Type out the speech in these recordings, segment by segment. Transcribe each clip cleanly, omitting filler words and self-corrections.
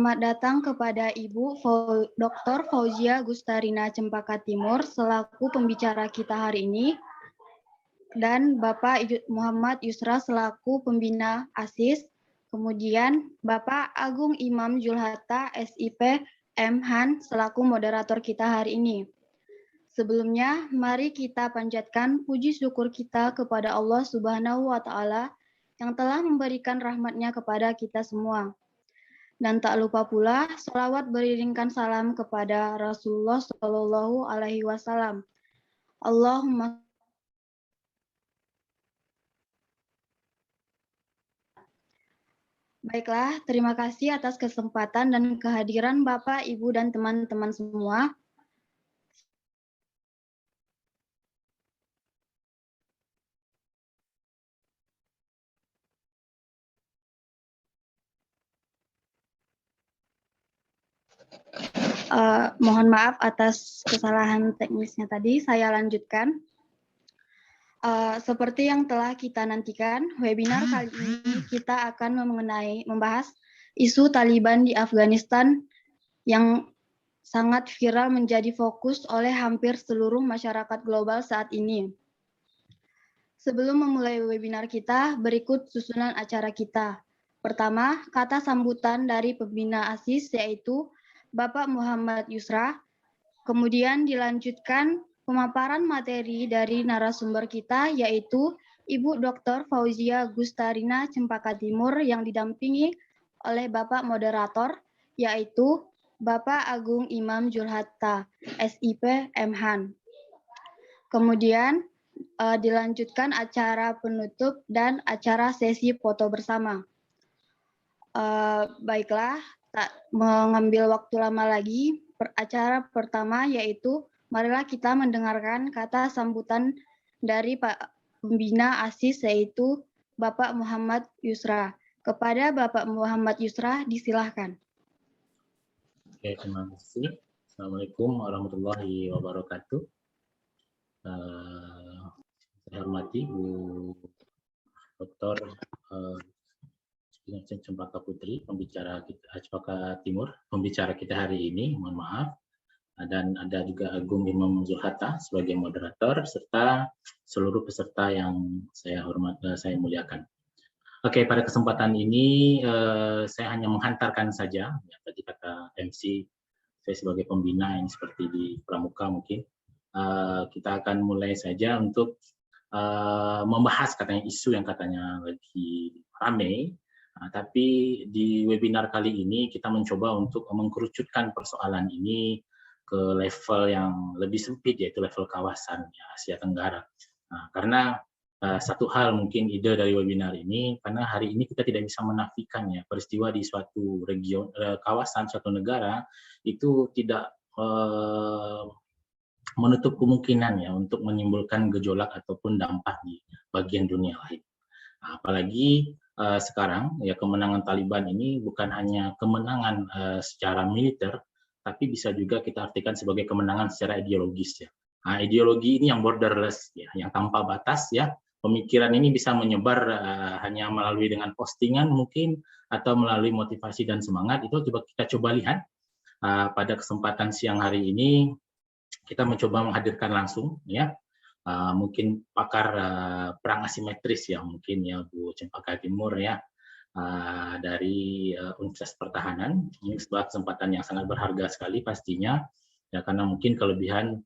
Selamat datang kepada Ibu Dr. Fauzia Gustarina Cempaka Timur selaku pembicara kita hari ini dan Bapak Muhammad Yusra selaku pembina ASIS, kemudian Bapak Agung Imam Julhatta SIP M.Han selaku moderator kita hari ini. Sebelumnya, mari kita panjatkan puji syukur kita kepada Allah Subhanahu wa Ta'ala yang telah memberikan rahmat-Nya kepada kita semua. Dan tak lupa pula selawat beriringkan salam kepada Rasulullah Shallallahu Alaihi Wasallam. Allahumma. Baiklah, terima kasih atas kesempatan dan kehadiran Bapak, Ibu, dan teman-teman semua. Mohon maaf atas kesalahan teknisnya tadi, saya lanjutkan. Seperti yang telah kita nantikan, webinar kali ini kita akan membahas isu Taliban di Afghanistan yang sangat viral menjadi fokus oleh hampir seluruh masyarakat global saat ini. Sebelum memulai webinar kita, berikut susunan acara kita. Pertama, kata sambutan dari pembina ASIS yaitu Bapak Muhammad Yusra, kemudian dilanjutkan pemaparan materi dari narasumber kita yaitu Ibu Dr. Fauzia Gustarina Cempaka Timur yang didampingi oleh Bapak Moderator yaitu Bapak Agung Imam Julhatta SIP M.Han. Kemudian dilanjutkan acara penutup dan acara sesi foto bersama. Baiklah, tak mengambil waktu lama lagi, acara pertama yaitu marilah kita mendengarkan kata sambutan dari Pak Pembina ASIS yaitu Bapak Muhammad Yusra. Kepada Bapak Muhammad Yusra, disilahkan. Oke, terima kasih. Assalamualaikum warahmatullahi wabarakatuh. Saya hormati Bu Dr. Cempaka Putri, pembicara kita, Cempaka Timur, pembicara kita hari ini, mohon maaf. Dan ada juga Agung Imam Julhatta sebagai moderator, serta seluruh peserta yang saya muliakan. Oke, pada kesempatan ini saya hanya menghantarkan saja, ya, tadi kata MC, saya sebagai pembina yang seperti di Pramuka mungkin. Kita akan mulai saja untuk membahas katanya isu yang katanya lagi ramai. Tapi di webinar kali ini kita mencoba untuk mengkerucutkan persoalan ini ke level yang lebih sempit, yaitu level kawasan ya, Asia Tenggara. Karena satu hal mungkin ide dari webinar ini, karena hari ini kita tidak bisa menafikan ya peristiwa di suatu region, kawasan, suatu negara itu tidak menutup kemungkinan ya untuk menimbulkan gejolak ataupun dampak di bagian dunia lain. Apalagi sekarang ya kemenangan Taliban ini bukan hanya kemenangan secara militer, tapi bisa juga kita artikan sebagai kemenangan secara ideologis ya. Ideologi ini yang borderless ya, yang tanpa batas ya. Pemikiran ini bisa menyebar hanya melalui dengan postingan mungkin atau melalui motivasi dan semangat. Itu kita coba lihat pada kesempatan siang hari ini kita mencoba menghadirkan langsung ya. Mungkin pakar perang asimetris ya mungkin ya Bu Cempaka Timur ya dari Universitas Pertahanan. Ini sebuah kesempatan yang sangat berharga sekali pastinya ya, karena mungkin kelebihan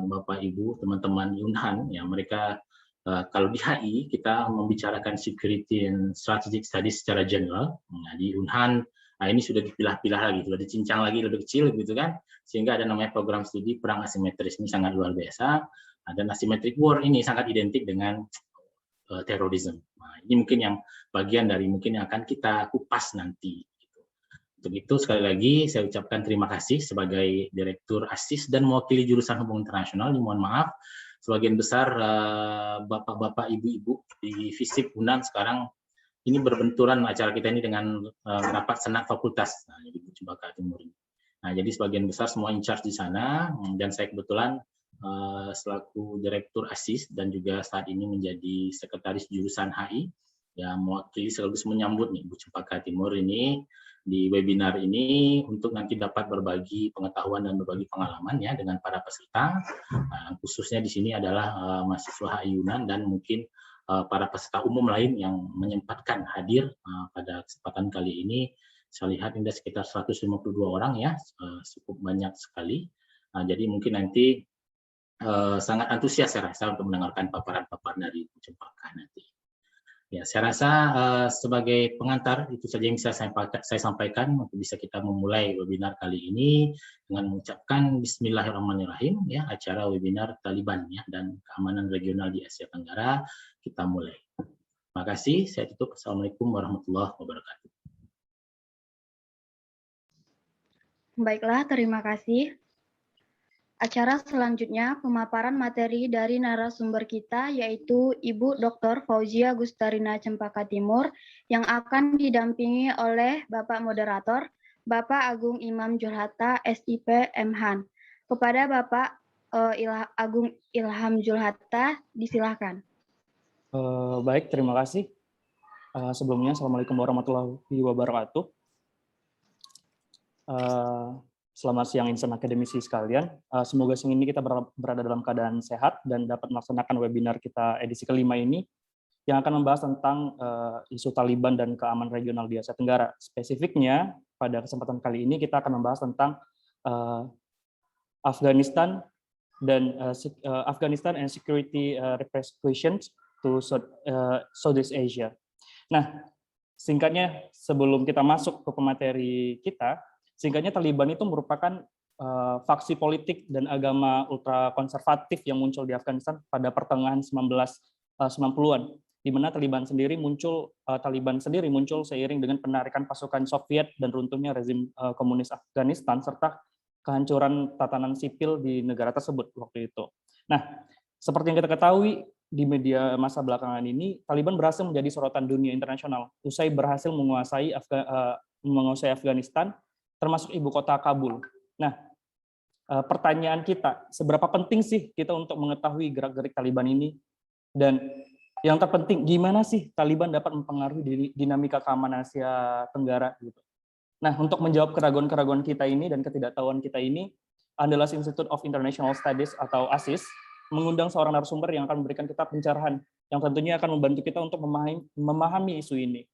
Bapak Ibu teman-teman Unhan ya, mereka kalau di HI kita membicarakan security and strategic studies secara general. Nah, di Unhan ini sudah dipilah-pilah lagi, sudah dicincang lagi lebih kecil gitu kan, sehingga ada namanya program studi perang asimetris. Ini sangat luar biasa. Dan asymmetric war ini sangat identik dengan terorisme. Nah, ini mungkin yang bagian dari mungkin yang akan kita kupas nanti. Untuk itu sekali lagi saya ucapkan terima kasih sebagai Direktur ASIS dan mewakili jurusan Hubungan Internasional. Mohon maaf, sebagian besar bapak-bapak, ibu-ibu di FISIP UNAN sekarang ini berbenturan acara kita ini dengan rapat senat fakultas. Nah, jadi Cempaka Timur ini. Nah, jadi sebagian besar semua in charge di sana dan saya kebetulan selaku Direktur ASIS dan juga saat ini menjadi Sekretaris Jurusan HI yang mewakili sekaligus menyambut nih Bu Cempaka Timur ini di webinar ini untuk nanti dapat berbagi pengetahuan dan berbagi pengalaman ya dengan para peserta. Khususnya di sini adalah mahasiswa HI-UNAN dan mungkin para peserta umum lain yang menyempatkan hadir pada kesempatan kali ini. Saya lihat ini sekitar 152 orang ya, cukup banyak sekali. Jadi mungkin nanti sangat antusias saya rasa untuk mendengarkan paparan-paparan dari Cempaka nanti. Ya, saya rasa sebagai pengantar itu saja yang saya sampaikan untuk bisa kita memulai webinar kali ini dengan mengucapkan Bismillahirrahmanirrahim ya, acara webinar Taliban ya dan keamanan regional di Asia Tenggara kita mulai. Terima kasih, saya tutup. Assalamualaikum warahmatullahi wabarakatuh. Baiklah, terima kasih. Acara selanjutnya pemaparan materi dari narasumber kita yaitu Ibu Dr. Fauzia Gustarina Cempaka Timur yang akan didampingi oleh Bapak Moderator, Bapak Agung Imam Julhatta, SIP MHAN. Kepada Bapak Agung Ilham Julhatta, disilahkan. Baik, terima kasih. Sebelumnya, Assalamualaikum warahmatullahi wabarakatuh. Selamat siang insan akademisi sekalian. Semoga siang ini kita berada dalam keadaan sehat dan dapat melaksanakan webinar kita edisi kelima ini yang akan membahas tentang isu Taliban dan keamanan regional di Asia Tenggara. Spesifiknya, pada kesempatan kali ini kita akan membahas tentang Afghanistan and security repercussions to Southeast Asia. Nah, singkatnya sebelum kita masuk ke pemateri kita, singkatnya Taliban itu merupakan faksi politik dan agama ultra konservatif yang muncul di Afghanistan pada pertengahan 1990-an, di mana Taliban sendiri muncul seiring dengan penarikan pasukan Soviet dan runtuhnya rezim komunis Afghanistan serta kehancuran tatanan sipil di negara tersebut waktu itu. Nah, seperti yang kita ketahui di media masa belakangan ini, Taliban berhasil menjadi sorotan dunia internasional usai berhasil menguasai Afghanistan, termasuk ibu kota Kabul. Nah, pertanyaan kita, seberapa penting sih kita untuk mengetahui gerak-gerik Taliban ini? Dan yang terpenting, gimana sih Taliban dapat mempengaruhi dinamika keamanan Asia Tenggara? Gitu. Nah, untuk menjawab keraguan-keraguan kita ini dan ketidaktahuan kita ini, Andalas Institute of International Studies atau ASIS mengundang seorang narasumber yang akan memberikan kita pencerahan, yang tentunya akan membantu kita untuk memahami isu ini.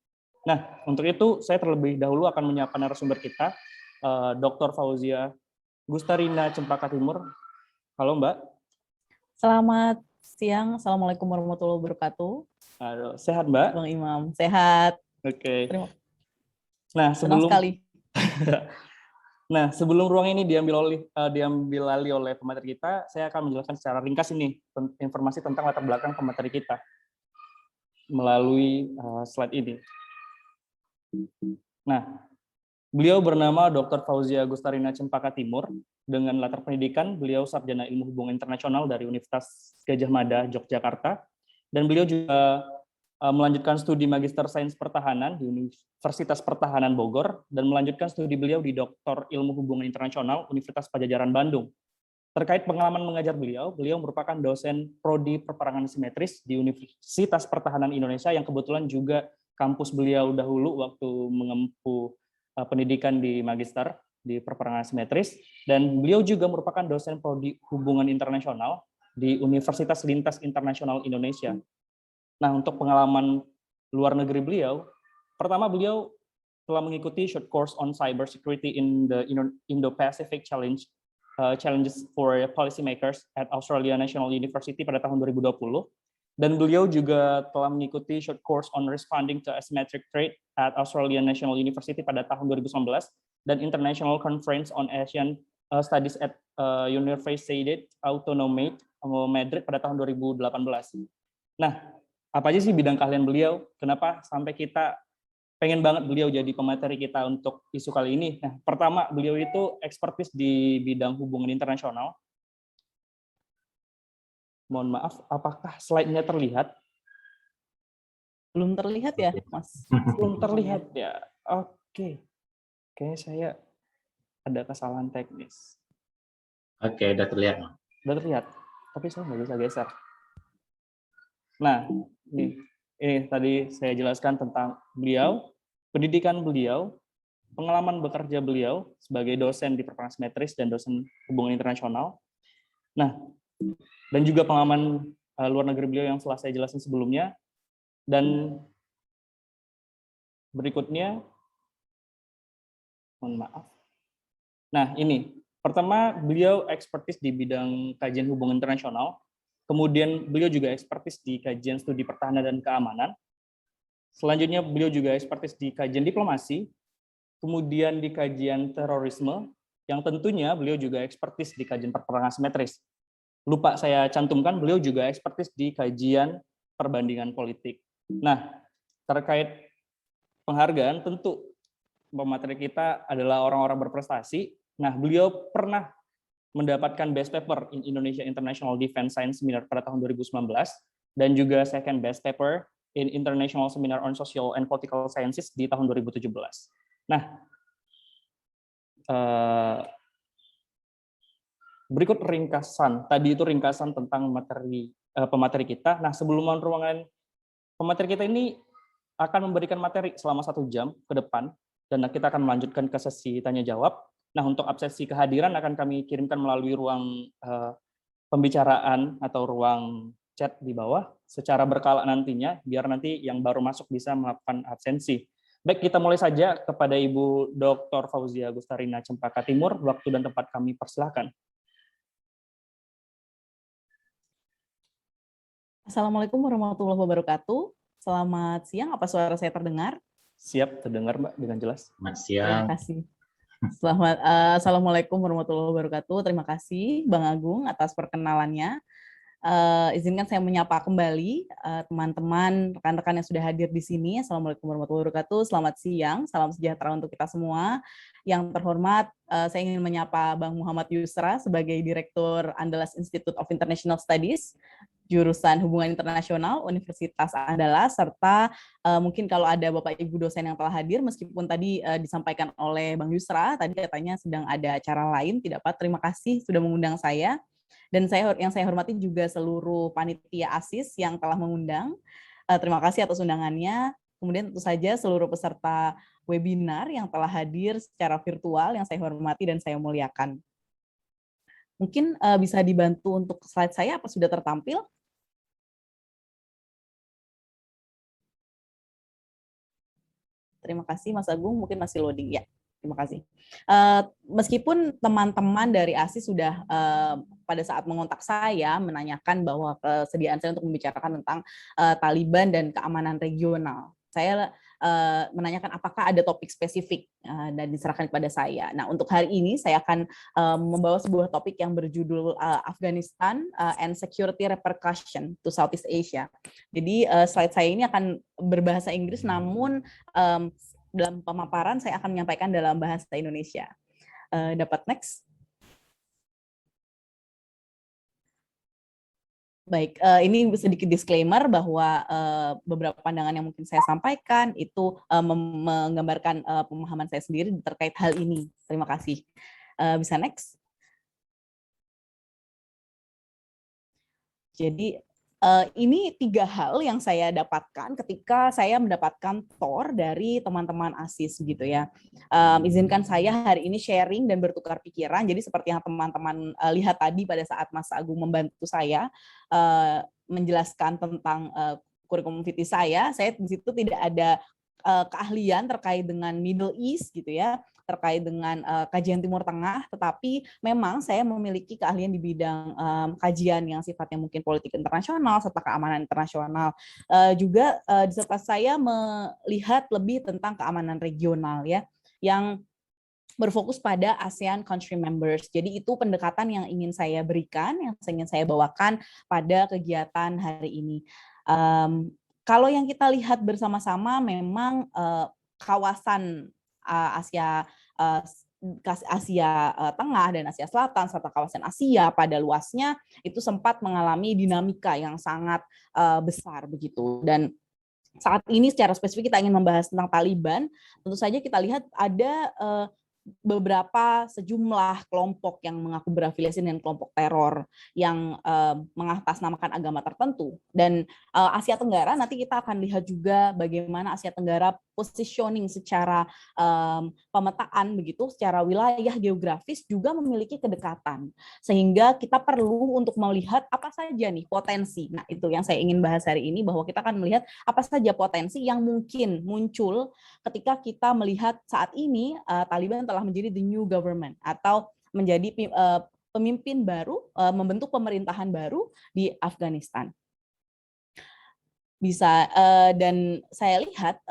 Nah, untuk itu saya terlebih dahulu akan menyapa narasumber kita, Dr. Fauzia Gustarina Cempaka Timur. Halo Mbak. Selamat siang, Assalamualaikum warahmatullahi wabarakatuh. Halo, sehat Mbak? Bang Imam, sehat. Oke. Nah, senang sekali. Nah, sebelum ruang ini diambil alih oleh pemateri kita, saya akan menjelaskan secara ringkas ini informasi tentang latar belakang pemateri kita melalui slide ini. Nah, beliau bernama Dr. Fauzia Gustarina Cempaka Timur. Dengan latar pendidikan, beliau sarjana ilmu hubungan internasional dari Universitas Gadjah Mada, Yogyakarta. Dan beliau juga melanjutkan studi Magister Sains Pertahanan di Universitas Pertahanan Bogor, dan melanjutkan studi beliau di Doktor Ilmu Hubungan Internasional Universitas Padjadjaran Bandung. Terkait pengalaman mengajar beliau merupakan dosen Prodi Peperangan Simetris di Universitas Pertahanan Indonesia, yang kebetulan juga kampus beliau dahulu waktu mengempu pendidikan di Magister di Peperangan Simetris, dan beliau juga merupakan dosen Prodi Hubungan Internasional di Universitas Lintas Internasional Indonesia. Nah, untuk pengalaman luar negeri beliau, pertama beliau telah mengikuti short course on cybersecurity in the Indo-Pacific Challenges for Policymakers at Australia National University pada tahun 2020. Dan beliau juga telah mengikuti short course on responding to asymmetric threat at Australia National University pada tahun 2019 dan International Conference on Asian Studies at Universidad Autónoma Madrid pada tahun 2018. Nah, apa aja sih bidang keahlian beliau? Kenapa sampai kita pengen banget beliau jadi pemateri kita untuk isu kali ini? Nah, pertama, beliau itu ekspertis di bidang hubungan internasional. Mohon maaf, apakah slide-nya terlihat? Belum terlihat ya, Mas? Belum terlihat ya. Oke. Kayaknya saya ada kesalahan teknis. Oke, udah terlihat. Udah terlihat, tapi saya nggak bisa geser. Nah, ini tadi saya jelaskan tentang beliau, pendidikan beliau, pengalaman bekerja beliau sebagai dosen di Perpres Metris dan dosen hubungan internasional. Nah, dan juga pengalaman luar negeri beliau yang telah saya jelasin sebelumnya. Dan berikutnya, mohon maaf. Nah, ini. Pertama, beliau ekspertis di bidang kajian hubungan internasional. Kemudian beliau juga ekspertis di kajian studi pertahanan dan keamanan. Selanjutnya, beliau juga ekspertis di kajian diplomasi, kemudian di kajian terorisme, yang tentunya beliau juga ekspertis di kajian peperangan asimetris. Lupa saya cantumkan, beliau juga ekspertis di kajian perbandingan politik. Nah, terkait penghargaan, tentu pemateri kita adalah orang-orang berprestasi. Nah, beliau pernah mendapatkan Best Paper in Indonesia International Defense Science Seminar pada tahun 2019, dan juga Second Best Paper in International Seminar on Social and Political Sciences di tahun 2017. Nah, berikut ringkasan. Tadi itu ringkasan tentang pemateri kita. Nah, sebelum ruangan pemateri kita ini akan memberikan materi selama 1 jam ke depan, dan kita akan melanjutkan ke sesi tanya-jawab. Nah, untuk absensi kehadiran akan kami kirimkan melalui ruang pembicaraan atau ruang chat di bawah secara berkala nantinya, biar nanti yang baru masuk bisa melakukan absensi. Baik, kita mulai saja kepada Ibu Dr. Fauzia Gustarina Cempaka Timur. Waktu dan tempat kami persilahkan. Assalamualaikum warahmatullahi wabarakatuh. Selamat siang, apa suara saya terdengar? Siap, terdengar Mbak dengan jelas. Selamat siang. Terima kasih. Assalamualaikum warahmatullahi wabarakatuh. Terima kasih Bang Agung atas perkenalannya. Izinkan saya menyapa kembali teman-teman, rekan-rekan yang sudah hadir di sini. Assalamualaikum warahmatullahi wabarakatuh. Selamat siang, salam sejahtera untuk kita semua. Yang terhormat, saya ingin menyapa Bang Muhammad Yusra sebagai Direktur Andalas Institute of International Studies, jurusan Hubungan Internasional Universitas Andalas, serta mungkin kalau ada Bapak Ibu dosen yang telah hadir, meskipun tadi disampaikan oleh Bang Yusra, tadi katanya sedang ada acara lain, tidak apa, terima kasih sudah mengundang saya. Dan yang saya hormati juga seluruh panitia ASIS yang telah mengundang. Terima kasih atas undangannya. Kemudian tentu saja seluruh peserta webinar yang telah hadir secara virtual yang saya hormati dan saya muliakan. Mungkin bisa dibantu untuk slide saya, apa sudah tertampil? Terima kasih Mas Agung, mungkin masih loading ya. Terima kasih. Meskipun teman-teman dari ASIS sudah pada saat mengontak saya menanyakan bahwa kesediaan saya untuk membicarakan tentang Taliban dan keamanan regional, saya menanyakan apakah ada topik spesifik dan diserahkan kepada saya. Nah, untuk hari ini saya akan membawa sebuah topik yang berjudul Afghanistan and Security Repercussion to Southeast Asia. Jadi slide saya ini akan berbahasa Inggris, namun dalam pemaparan saya akan menyampaikan dalam bahasa Indonesia. Dapat next? Baik, ini sedikit disclaimer bahwa beberapa pandangan yang mungkin saya sampaikan itu menggambarkan pemahaman saya sendiri terkait hal ini. Terima kasih. Bisa next? Jadi ini 3 hal yang saya dapatkan ketika saya mendapatkan TOR dari teman-teman ASIS gitu ya. Izinkan saya hari ini sharing dan bertukar pikiran. Jadi seperti yang teman-teman lihat tadi pada saat Mas Agung membantu saya menjelaskan tentang kurikulum vitae saya di situ tidak ada keahlian terkait dengan Middle East gitu ya, terkait dengan kajian Timur Tengah, tetapi memang saya memiliki keahlian di bidang kajian yang sifatnya mungkin politik internasional serta keamanan internasional. Juga disertasi saya melihat lebih tentang keamanan regional ya, yang berfokus pada ASEAN country members. Jadi itu pendekatan yang ingin saya berikan, yang ingin saya bawakan pada kegiatan hari ini. Kalau yang kita lihat bersama-sama memang kawasan Asia Tengah dan Asia Selatan serta kawasan Asia pada luasnya itu sempat mengalami dinamika yang sangat besar begitu. Dan saat ini secara spesifik kita ingin membahas tentang Taliban. Tentu saja kita lihat ada beberapa sejumlah kelompok yang mengaku berafiliasi dengan kelompok teror yang mengatasnamakan agama tertentu. Dan Asia Tenggara nanti kita akan lihat juga bagaimana Asia Tenggara positioning secara pemetaan begitu, secara wilayah geografis juga memiliki kedekatan. Sehingga kita perlu untuk melihat apa saja nih potensi. Nah, itu yang saya ingin bahas hari ini, bahwa kita akan melihat apa saja potensi yang mungkin muncul ketika kita melihat saat ini Taliban telah menjadi the new government atau menjadi pemimpin baru, membentuk pemerintahan baru di Afghanistan. Bisa dan saya lihat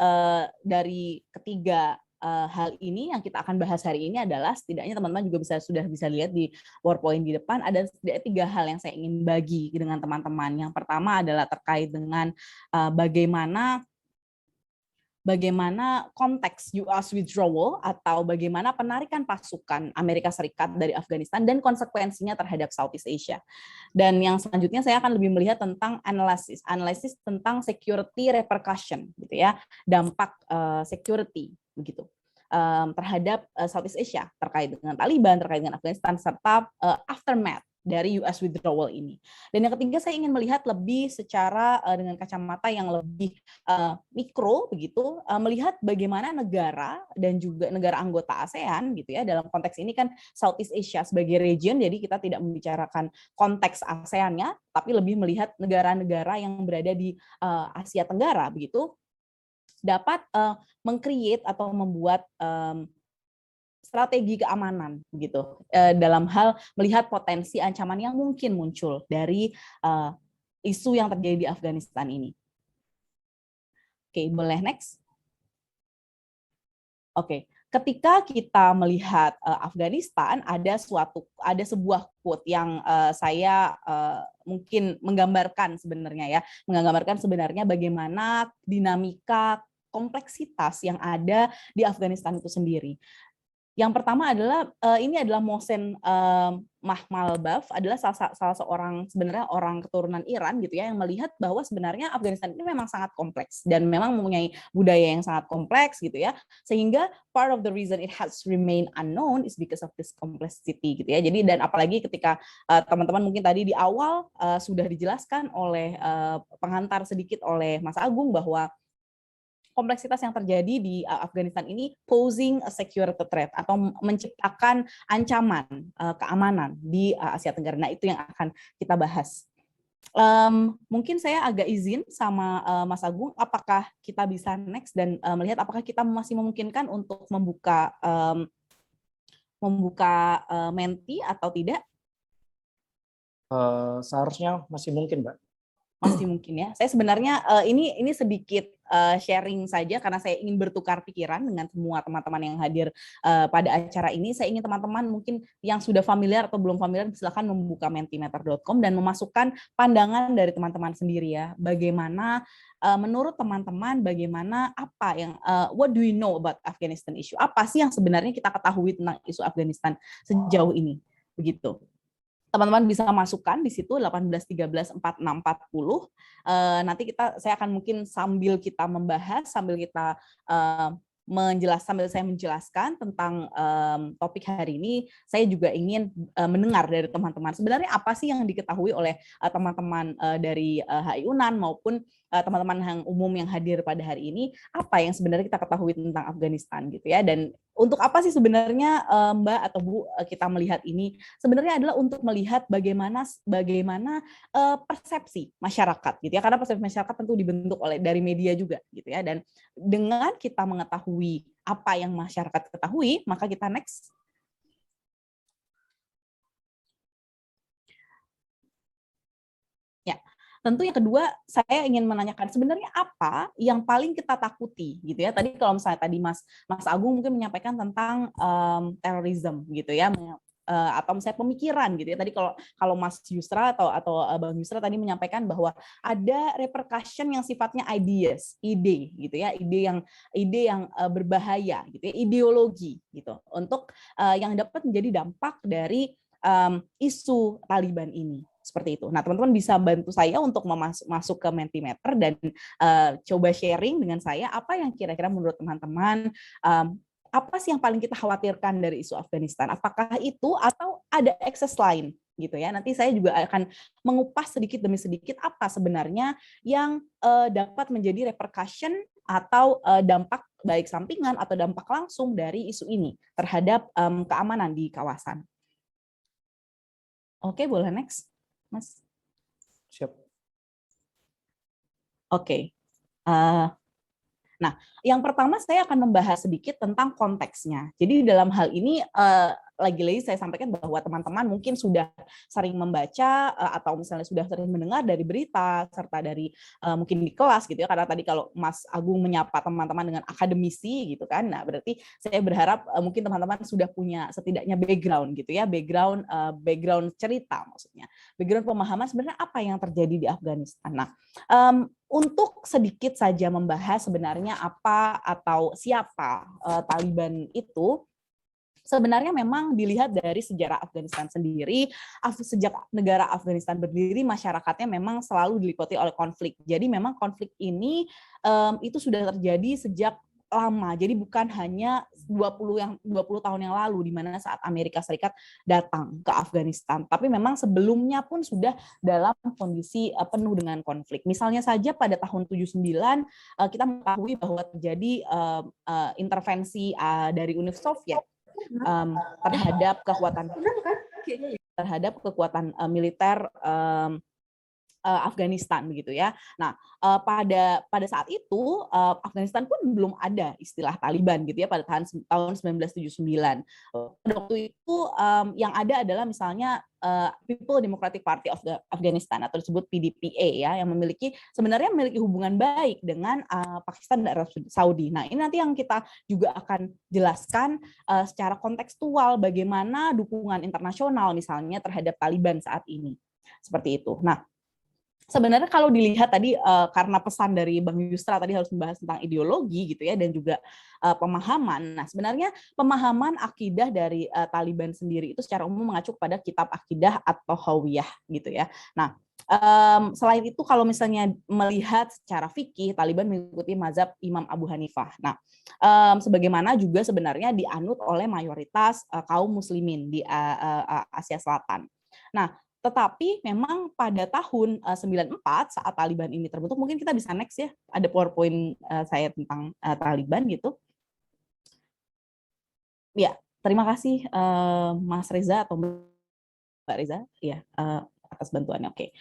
dari ketiga hal ini yang kita akan bahas hari ini adalah, setidaknya teman-teman juga sudah bisa lihat di PowerPoint di depan, ada setidaknya 3 hal yang saya ingin bagi dengan teman-teman. Yang pertama adalah terkait dengan bagaimana konteks US withdrawal atau bagaimana penarikan pasukan Amerika Serikat dari Afghanistan dan konsekuensinya terhadap Southeast Asia. Dan yang selanjutnya saya akan lebih melihat tentang analisis tentang security repercussion, gitu ya, dampak security begitu terhadap Southeast Asia terkait dengan Taliban, terkait dengan Afghanistan, serta aftermath dari US withdrawal ini. Dan yang ketiga, saya ingin melihat lebih secara dengan kacamata yang lebih mikro begitu, melihat bagaimana negara dan juga negara anggota ASEAN gitu ya, dalam konteks ini kan Southeast Asia sebagai region, jadi kita tidak membicarakan konteks ASEAN-nya, tapi lebih melihat negara-negara yang berada di Asia Tenggara begitu, dapat meng-create atau membuat strategi keamanan begitu, dalam hal melihat potensi ancaman yang mungkin muncul dari isu yang terjadi di Afghanistan ini. Oke, boleh next. Oke, ketika kita melihat Afghanistan, ada sebuah quote yang saya mungkin menggambarkan sebenarnya bagaimana dinamika kompleksitas yang ada di Afghanistan itu sendiri. Yang pertama adalah ini adalah Mohsen Makhmalbaf, adalah salah seorang sebenarnya orang keturunan Iran gitu ya, yang melihat bahwa sebenarnya Afghanistan ini memang sangat kompleks dan memang mempunyai budaya yang sangat kompleks gitu ya, sehingga part of the reason it has remained unknown is because of this complexity gitu ya. Jadi, dan apalagi ketika teman-teman mungkin tadi di awal sudah dijelaskan oleh pengantar sedikit oleh Mas Agung bahwa kompleksitas yang terjadi di Afghanistan ini posing a security threat atau menciptakan ancaman keamanan di Asia Tenggara. Nah, itu yang akan kita bahas. Mungkin saya agak izin sama Mas Agung, apakah kita bisa next dan melihat apakah kita masih memungkinkan untuk membuka Menti atau tidak? Seharusnya masih mungkin, Mbak. Masih mungkin ya. Saya sebenarnya ini sedikit sharing saja karena saya ingin bertukar pikiran dengan semua teman-teman yang hadir pada acara ini. Saya ingin teman-teman mungkin yang sudah familiar atau belum familiar silakan membuka mentimeter.com dan memasukkan pandangan dari teman-teman sendiri ya. Bagaimana menurut teman-teman, bagaimana apa yang what do you know about Afghanistan issue? Apa sih yang sebenarnya kita ketahui tentang isu Afghanistan sejauh ini? Begitu. Teman-teman bisa masukkan di situ 18 13 46 40. Nanti saya akan mungkin sambil kita membahas, sambil kita sambil saya menjelaskan tentang topik hari ini, saya juga ingin mendengar dari teman-teman sebenarnya apa sih yang diketahui oleh teman-teman dari HI Unan maupun teman-teman yang umum yang hadir pada hari ini, apa yang sebenarnya kita ketahui tentang Afghanistan gitu ya. Dan untuk apa sih sebenarnya Mbak atau Bu kita melihat ini? Sebenarnya adalah untuk melihat bagaimana persepsi masyarakat gitu ya, karena persepsi masyarakat tentu dibentuk dari media juga gitu ya. Dan dengan kita mengetahui apa yang masyarakat ketahui, maka kita next. Ya. Tentu yang kedua, saya ingin menanyakan sebenarnya apa yang paling kita takuti gitu ya. Tadi kalau misalnya tadi Mas Agung mungkin menyampaikan tentang terorisme gitu ya, atau misalnya pemikiran gitu ya. Tadi kalau Mas Yusra atau Bang Yusra tadi menyampaikan bahwa ada repercussion yang sifatnya ide gitu ya, ide yang berbahaya gitu ya, ideologi gitu untuk yang dapat menjadi dampak dari isu Taliban ini. Seperti itu. Nah, teman-teman bisa bantu saya untuk masuk ke Mentimeter dan coba sharing dengan saya apa yang kira-kira menurut teman-teman apa sih yang paling kita khawatirkan dari isu Afghanistan? Apakah itu atau ada ekses lain gitu ya? Nanti saya juga akan mengupas sedikit demi sedikit apa sebenarnya yang dapat menjadi repercussion atau dampak baik sampingan atau dampak langsung dari isu ini terhadap keamanan di kawasan. Oke, boleh next, Mas. Siap. Oke. Nah, yang pertama saya akan membahas sedikit tentang konteksnya. Jadi dalam hal ini lagi-lagi saya sampaikan bahwa teman-teman mungkin sudah sering membaca atau misalnya sudah sering mendengar dari berita serta dari mungkin di kelas gitu ya. Karena tadi kalau Mas Agung menyapa teman-teman dengan akademisi gitu kan. Nah, berarti saya berharap mungkin teman-teman sudah punya setidaknya background gitu ya, background cerita maksudnya. Background pemahaman sebenarnya apa yang terjadi di Afghanistan. Nah, untuk sedikit saja membahas sebenarnya apa atau siapa Taliban itu, sebenarnya memang dilihat dari sejarah Afghanistan sendiri, sejak negara Afghanistan berdiri, masyarakatnya memang selalu diliputi oleh konflik. Jadi memang konflik ini itu sudah terjadi sejak lama. Jadi bukan hanya 20 tahun yang lalu di mana saat Amerika Serikat datang ke Afghanistan, tapi memang sebelumnya pun sudah dalam kondisi penuh dengan konflik. Misalnya saja pada tahun 79 kita mengetahui bahwa terjadi intervensi dari Uni Soviet terhadap kekuatan militer Afghanistan begitu ya. Nah, pada saat itu Afghanistan pun belum ada istilah Taliban gitu ya pada tahun 1979. Pada waktu itu yang ada adalah misalnya People Democratic Party of Afghanistan atau disebut PDPA ya, yang sebenarnya memiliki hubungan baik dengan Pakistan dan Arab Saudi. Nah, ini nanti yang kita juga akan jelaskan secara kontekstual bagaimana dukungan internasional misalnya terhadap Taliban saat ini. Seperti itu. Nah, sebenarnya kalau dilihat tadi karena pesan dari Bang Yusra tadi harus membahas tentang ideologi gitu ya dan juga pemahaman. Nah, sebenarnya pemahaman akidah dari Taliban sendiri itu secara umum mengacu pada kitab akidah atau Hawiyah gitu ya. Nah, selain itu kalau misalnya melihat secara fikih, Taliban mengikuti mazhab Imam Abu Hanifah. Nah, sebagaimana juga sebenarnya dianut oleh mayoritas kaum muslimin di Asia Selatan. Nah, tetapi memang pada tahun 94 saat Taliban ini terbentuk, mungkin kita bisa next ya, ada PowerPoint saya tentang Taliban gitu. Ya, terima kasih Mas Reza atau Mbak Reza ya atas bantuannya. Oke.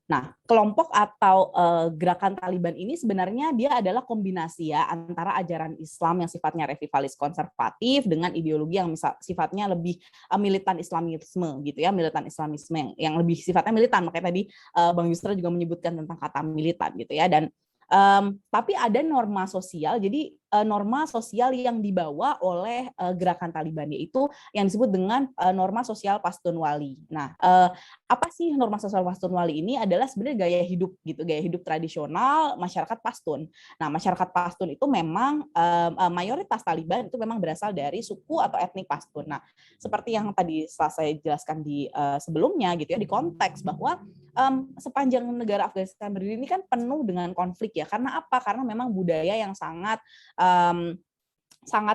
Nah, kelompok atau gerakan Taliban ini sebenarnya dia adalah kombinasi ya antara ajaran Islam yang sifatnya revivalis konservatif dengan ideologi yang sifatnya lebih militan Islamisme gitu ya, militan Islamisme yang lebih sifatnya militan. Makanya tadi Bang Yusra juga menyebutkan tentang kata militan gitu ya. Dan tapi ada norma sosial, jadi norma sosial yang dibawa oleh gerakan Taliban yaitu yang disebut dengan norma sosial Pastunwali. Nah, apa sih norma sosial Pastunwali ini? Adalah sebenarnya gaya hidup gitu, gaya hidup tradisional masyarakat Pashtun. Nah, masyarakat Pashtun itu memang mayoritas Taliban itu memang berasal dari suku atau etnik Pashtun. Nah, seperti yang tadi setelah saya jelaskan di sebelumnya gitu ya, di konteks bahwa sepanjang negara Afghanistan berdiri ini kan penuh dengan konflik ya. Karena apa? Karena memang budaya yang sangat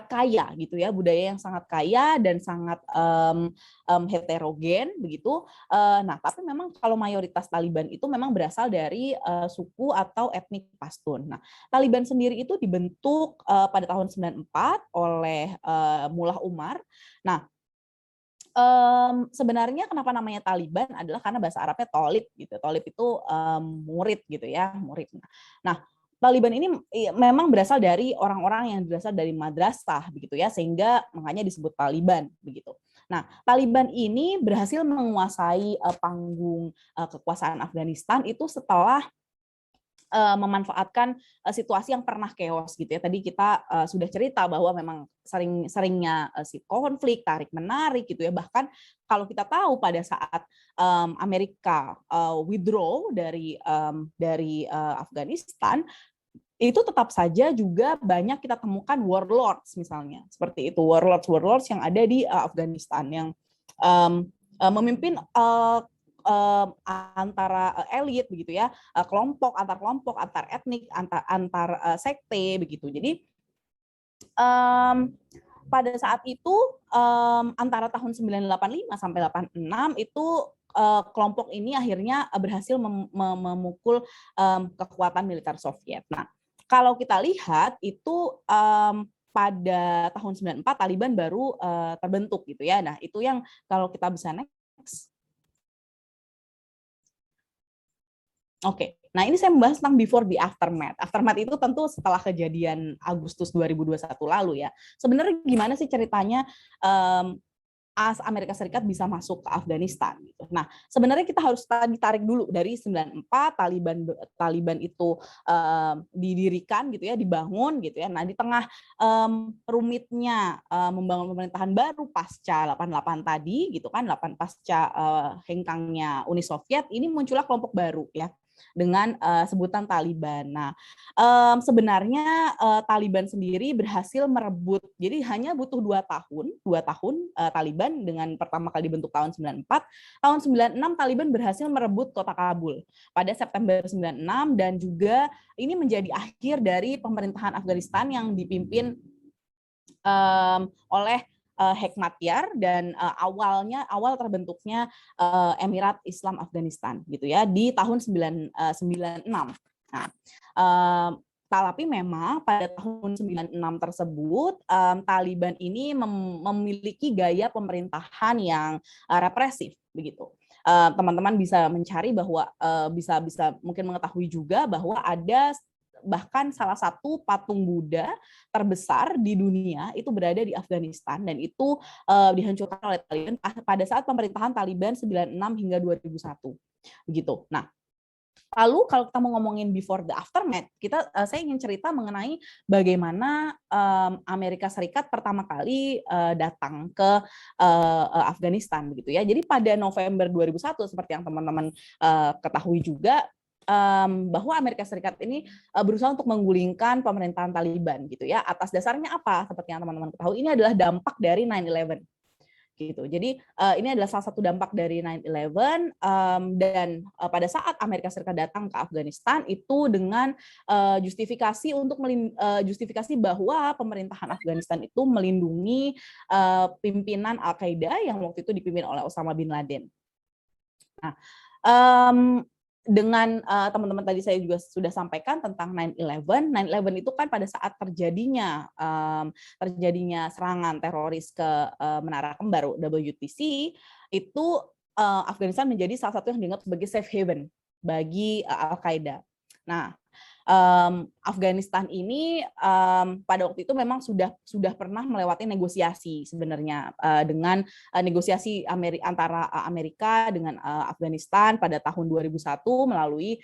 kaya gitu ya, budaya yang sangat kaya dan sangat heterogen begitu. Nah, tapi memang kalau mayoritas Taliban itu memang berasal dari suku atau etnik Pashtun. Nah, Taliban sendiri itu dibentuk pada tahun 94 oleh Mullah Umar. Nah, sebenarnya kenapa namanya Taliban adalah karena bahasa Arabnya Tolib gitu. Tolib itu murid gitu ya, murid. Nah, Taliban ini memang berasal dari orang-orang yang berasal dari madrasah begitu ya, sehingga makanya disebut Taliban begitu. Nah, Taliban ini berhasil menguasai panggung kekuasaan Afghanistan itu setelah memanfaatkan situasi yang pernah chaos gitu ya. Tadi kita sudah cerita bahwa memang seringnya konflik, tarik menarik gitu ya. Bahkan kalau kita tahu pada saat Amerika withdraw dari Afghanistan, itu tetap saja juga banyak kita temukan warlords misalnya. Seperti itu, warlords yang ada di Afghanistan yang memimpin antara elit begitu ya, kelompok, antar etnik, antar sekte begitu. Jadi pada saat itu antara tahun 985 sampai 86 itu kelompok ini akhirnya berhasil memukul kekuatan militer Soviet. Nah, kalau kita lihat itu pada tahun 94 Taliban baru terbentuk gitu ya. Nah, itu yang kalau kita bisa next. Oke, nah ini saya membahas tentang before the aftermath. Aftermath itu tentu setelah kejadian Agustus 2021 lalu ya. Sebenarnya gimana sih ceritanya Amerika Serikat bisa masuk ke Afghanistan gitu. Nah, sebenarnya kita harus ditarik dulu dari 94 Taliban itu didirikan gitu ya, dibangun gitu ya. Nah, di tengah rumitnya membangun pemerintahan baru pasca 88 tadi gitu kan, pasca hengkangnya Uni Soviet, ini muncullah kelompok baru ya dengan sebutan Taliban. Nah, sebenarnya Taliban sendiri berhasil merebut, jadi hanya butuh 2 tahun Taliban dengan pertama kali dibentuk tahun 94, tahun 96 Taliban berhasil merebut kota Kabul pada September 96 dan juga ini menjadi akhir dari pemerintahan Afghanistan yang dipimpin oleh Hekmatyar dan awal terbentuknya Emirat Islam Afghanistan gitu ya di tahun 96. Nah, tapi memang pada tahun 96 tersebut Taliban ini memiliki gaya pemerintahan yang represif begitu. Teman-teman bisa mencari bahwa bisa mungkin mengetahui juga bahwa ada bahkan salah satu patung Buddha terbesar di dunia itu berada di Afghanistan dan itu dihancurkan oleh Taliban pada saat pemerintahan Taliban 96 hingga 2001 begitu. Nah, lalu kalau kita mau ngomongin before the aftermath, saya ingin cerita mengenai bagaimana Amerika Serikat pertama kali datang ke Afghanistan begitu ya. Jadi pada November 2001 seperti yang teman-teman ketahui juga bahwa Amerika Serikat ini berusaha untuk menggulingkan pemerintahan Taliban gitu ya. Atas dasarnya apa? Seperti yang teman-teman ketahui, ini adalah dampak dari 9/11 gitu. Jadi ini adalah salah satu dampak dari 9/11 dan pada saat Amerika Serikat datang ke Afghanistan itu dengan justifikasi justifikasi bahwa pemerintahan Afghanistan itu melindungi pimpinan Al-Qaeda yang waktu itu dipimpin oleh Osama bin Laden. Nah, dengan teman-teman tadi saya juga sudah sampaikan tentang 9/11. 9/11 itu kan pada saat terjadinya serangan teroris ke Menara Kembar WTC itu Afghanistan menjadi salah satu yang dianggap sebagai safe haven bagi Al-Qaeda. Nah, Afghanistan ini pada waktu itu memang sudah pernah melewati negosiasi sebenarnya dengan negosiasi antara Amerika dengan Afghanistan pada tahun 2001 melalui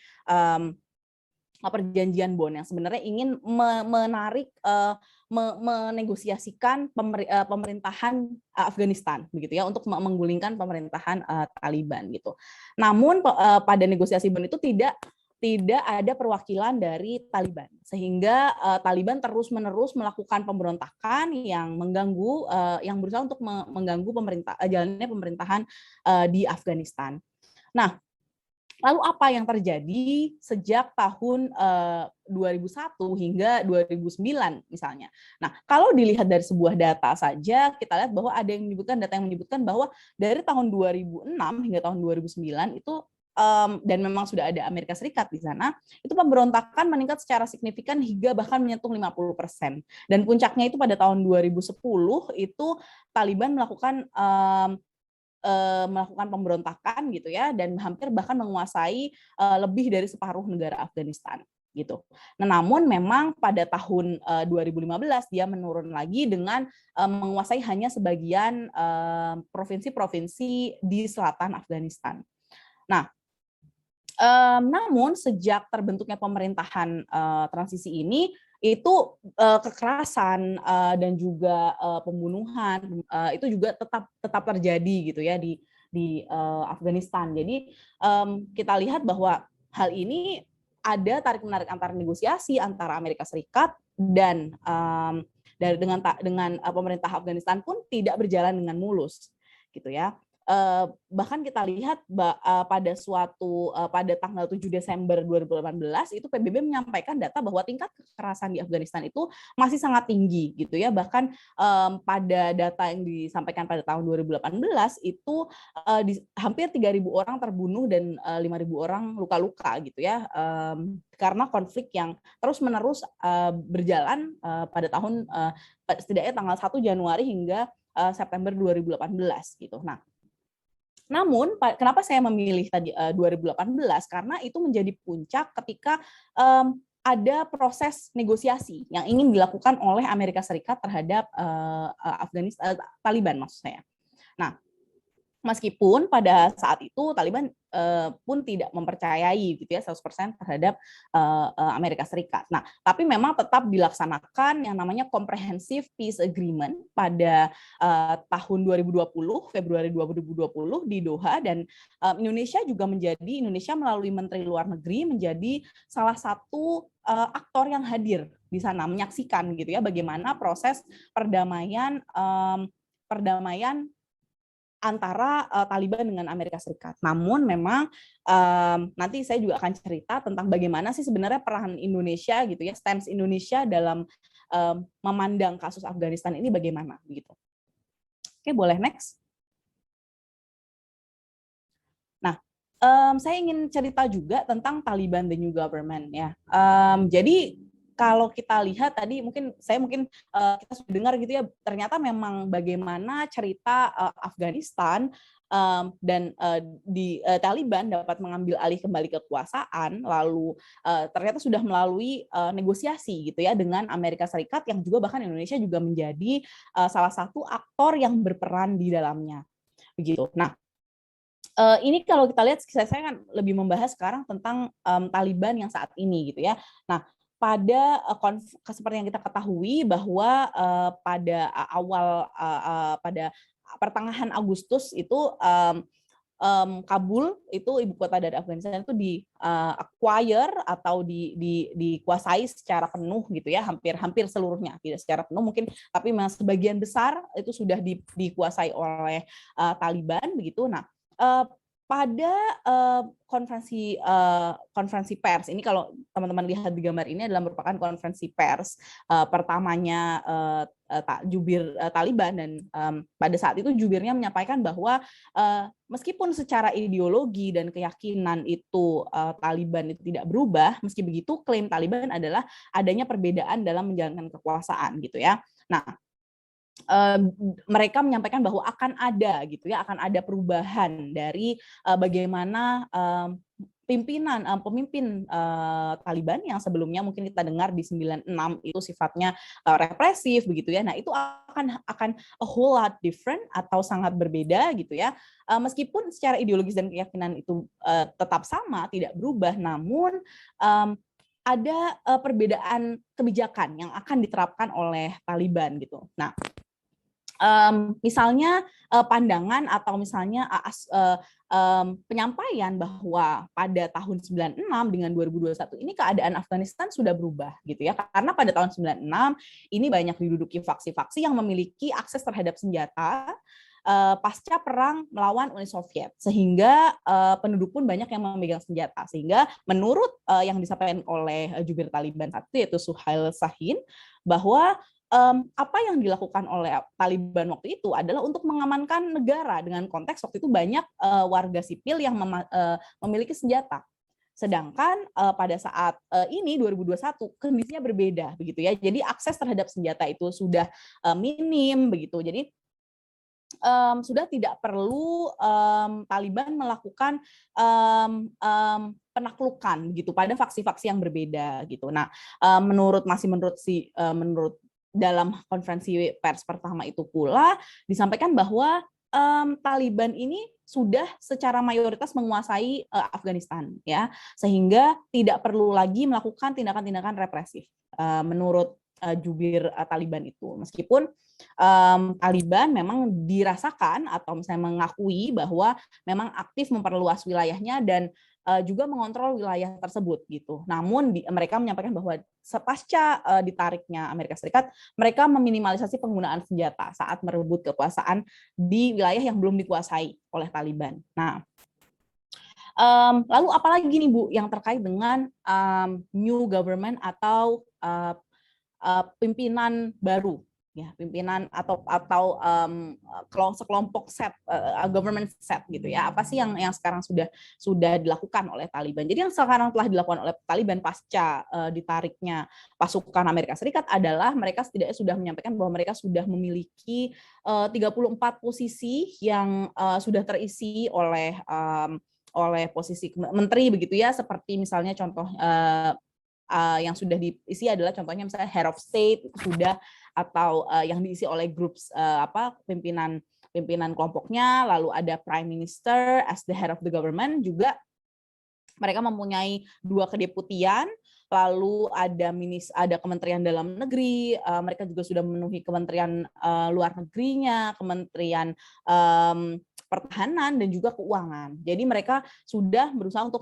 perjanjian Bonn yang sebenarnya ingin menarik menegosiasikan pemerintahan Afghanistan begitu ya untuk menggulingkan pemerintahan Taliban gitu. Namun pada negosiasi Bonn itu tidak ada perwakilan dari Taliban sehingga Taliban terus-menerus melakukan pemberontakan yang mengganggu yang berusaha untuk mengganggu jalannya pemerintahan di Afghanistan. Nah, lalu apa yang terjadi sejak tahun 2001 hingga 2009 misalnya. Nah, kalau dilihat dari sebuah data saja, kita lihat bahwa ada data yang menyebutkan bahwa dari tahun 2006 hingga tahun 2009 itu dan memang sudah ada Amerika Serikat di sana, itu pemberontakan meningkat secara signifikan hingga bahkan menyentuh 50%. Dan puncaknya itu pada tahun 2010 itu Taliban melakukan pemberontakan gitu ya dan hampir bahkan menguasai lebih dari separuh negara Afghanistan gitu. Nah, namun memang pada tahun 2015 dia menurun lagi dengan menguasai hanya sebagian provinsi-provinsi di selatan Afghanistan. Nah, namun sejak terbentuknya pemerintahan transisi ini itu kekerasan dan juga pembunuhan itu juga tetap terjadi gitu ya di Afghanistan. Jadi kita lihat bahwa hal ini ada tarik-menarik antar negosiasi antara Amerika Serikat dan dengan pemerintah Afghanistan pun tidak berjalan dengan mulus gitu ya. bahkan kita lihat pada tanggal 7 Desember 2018 itu PBB menyampaikan data bahwa tingkat kekerasan di Afghanistan itu masih sangat tinggi gitu ya. Bahkan pada data yang disampaikan pada tahun 2018 itu hampir 3.000 orang terbunuh dan 5.000 orang luka-luka gitu ya. Karena konflik yang terus-menerus berjalan pada tahun setidaknya tanggal 1 Januari hingga September 2018 gitu. Nah, namun kenapa saya memilih tadi 2018? Karena itu menjadi puncak ketika ada proses negosiasi yang ingin dilakukan oleh Amerika Serikat terhadap Afghanistan, Taliban maksud saya. Nah, meskipun pada saat itu Taliban pun tidak mempercayai gitu ya 100% terhadap Amerika Serikat. Nah, tapi memang tetap dilaksanakan yang namanya Comprehensive Peace Agreement pada tahun 2020, Februari 2020 di Doha, dan Indonesia melalui Menteri Luar Negeri menjadi salah satu aktor yang hadir di sana menyaksikan gitu ya bagaimana proses perdamaian antara Taliban dengan Amerika Serikat. Namun memang nanti saya juga akan cerita tentang bagaimana sih sebenarnya peran Indonesia gitu ya, stance Indonesia dalam memandang kasus Afghanistan ini bagaimana gitu. Oke, boleh next. Nah, saya ingin cerita juga tentang Taliban the New Government ya. Jadi kalau kita lihat tadi kita sudah dengar gitu ya, ternyata memang bagaimana cerita Afghanistan dan di Taliban dapat mengambil alih kembali kekuasaan, lalu ternyata sudah melalui negosiasi gitu ya dengan Amerika Serikat, yang juga bahkan Indonesia juga menjadi salah satu aktor yang berperan di dalamnya begitu. Nah, ini kalau kita lihat, saya kan lebih membahas sekarang tentang Taliban yang saat ini gitu ya. Nah, pada seperti yang kita ketahui bahwa pada pertengahan Agustus itu Kabul itu ibu kota dari Afghanistan itu acquire atau dikuasai secara penuh gitu ya, hampir seluruhnya, tidak secara penuh mungkin, tapi memang sebagian besar itu sudah dikuasai oleh Taliban begitu. Nah, pada konferensi pers ini, kalau teman-teman lihat di gambar ini, adalah merupakan konferensi pers pertamanya jubir Taliban, dan pada saat itu jubirnya menyampaikan bahwa meskipun secara ideologi dan keyakinan itu Taliban itu tidak berubah, meski begitu klaim Taliban adalah adanya perbedaan dalam menjalankan kekuasaan gitu ya. Nah, mereka menyampaikan bahwa akan ada perubahan dari bagaimana pemimpin Taliban yang sebelumnya mungkin kita dengar di 96 itu sifatnya represif begitu ya. Nah, itu akan a whole lot different atau sangat berbeda gitu ya. Meskipun secara ideologis dan keyakinan itu tetap sama, tidak berubah, namun ada perbedaan kebijakan yang akan diterapkan oleh Taliban gitu. Nah, misalnya pandangan atau misalnya penyampaian bahwa pada tahun 96 dengan 2021 ini keadaan Afghanistan sudah berubah gitu ya, karena pada tahun 96 ini banyak diduduki faksi-faksi yang memiliki akses terhadap senjata pasca perang melawan Uni Soviet, sehingga penduduk pun banyak yang memegang senjata, sehingga menurut yang disampaikan oleh jubir Taliban saat itu, yaitu Suhail Shaheen, bahwa apa yang dilakukan oleh Taliban waktu itu adalah untuk mengamankan negara, dengan konteks waktu itu banyak warga sipil yang memiliki senjata. Sedangkan pada saat ini 2021 kondisinya berbeda begitu ya. Jadi akses terhadap senjata itu sudah minim begitu. Jadi sudah tidak perlu Taliban melakukan penaklukan gitu pada faksi-faksi yang berbeda gitu. Nah, menurut dalam konferensi pers pertama itu pula disampaikan bahwa Taliban ini sudah secara mayoritas menguasai Afghanistan ya, sehingga tidak perlu lagi melakukan tindakan-tindakan represif. Menurut jubir Taliban itu. Meskipun Taliban memang dirasakan atau misalnya mengakui bahwa memang aktif memperluas wilayahnya dan juga mengontrol wilayah tersebut gitu. Namun mereka menyampaikan bahwa pasca ditariknya Amerika Serikat, mereka meminimalisasi penggunaan senjata saat merebut kekuasaan di wilayah yang belum dikuasai oleh Taliban. Nah, lalu apalagi nih Bu yang terkait dengan new government atau pimpinan baru, ya, pimpinan atau sekelompok set government set gitu ya. Apa sih yang sekarang sudah dilakukan oleh Taliban? Jadi yang sekarang telah dilakukan oleh Taliban pasca ditariknya pasukan Amerika Serikat adalah mereka setidaknya sudah menyampaikan bahwa mereka sudah memiliki 34 posisi yang sudah terisi oleh posisi menteri begitu ya, seperti misalnya contoh yang sudah diisi adalah contohnya misalnya head of state itu sudah, atau yang diisi oleh grup pimpinan kelompoknya, lalu ada prime minister as the head of the government, juga mereka mempunyai 2 kedeputian, lalu ada kementerian dalam negeri, mereka juga sudah memenuhi kementerian luar negerinya, kementerian pertahanan dan juga keuangan. Jadi mereka sudah berusaha untuk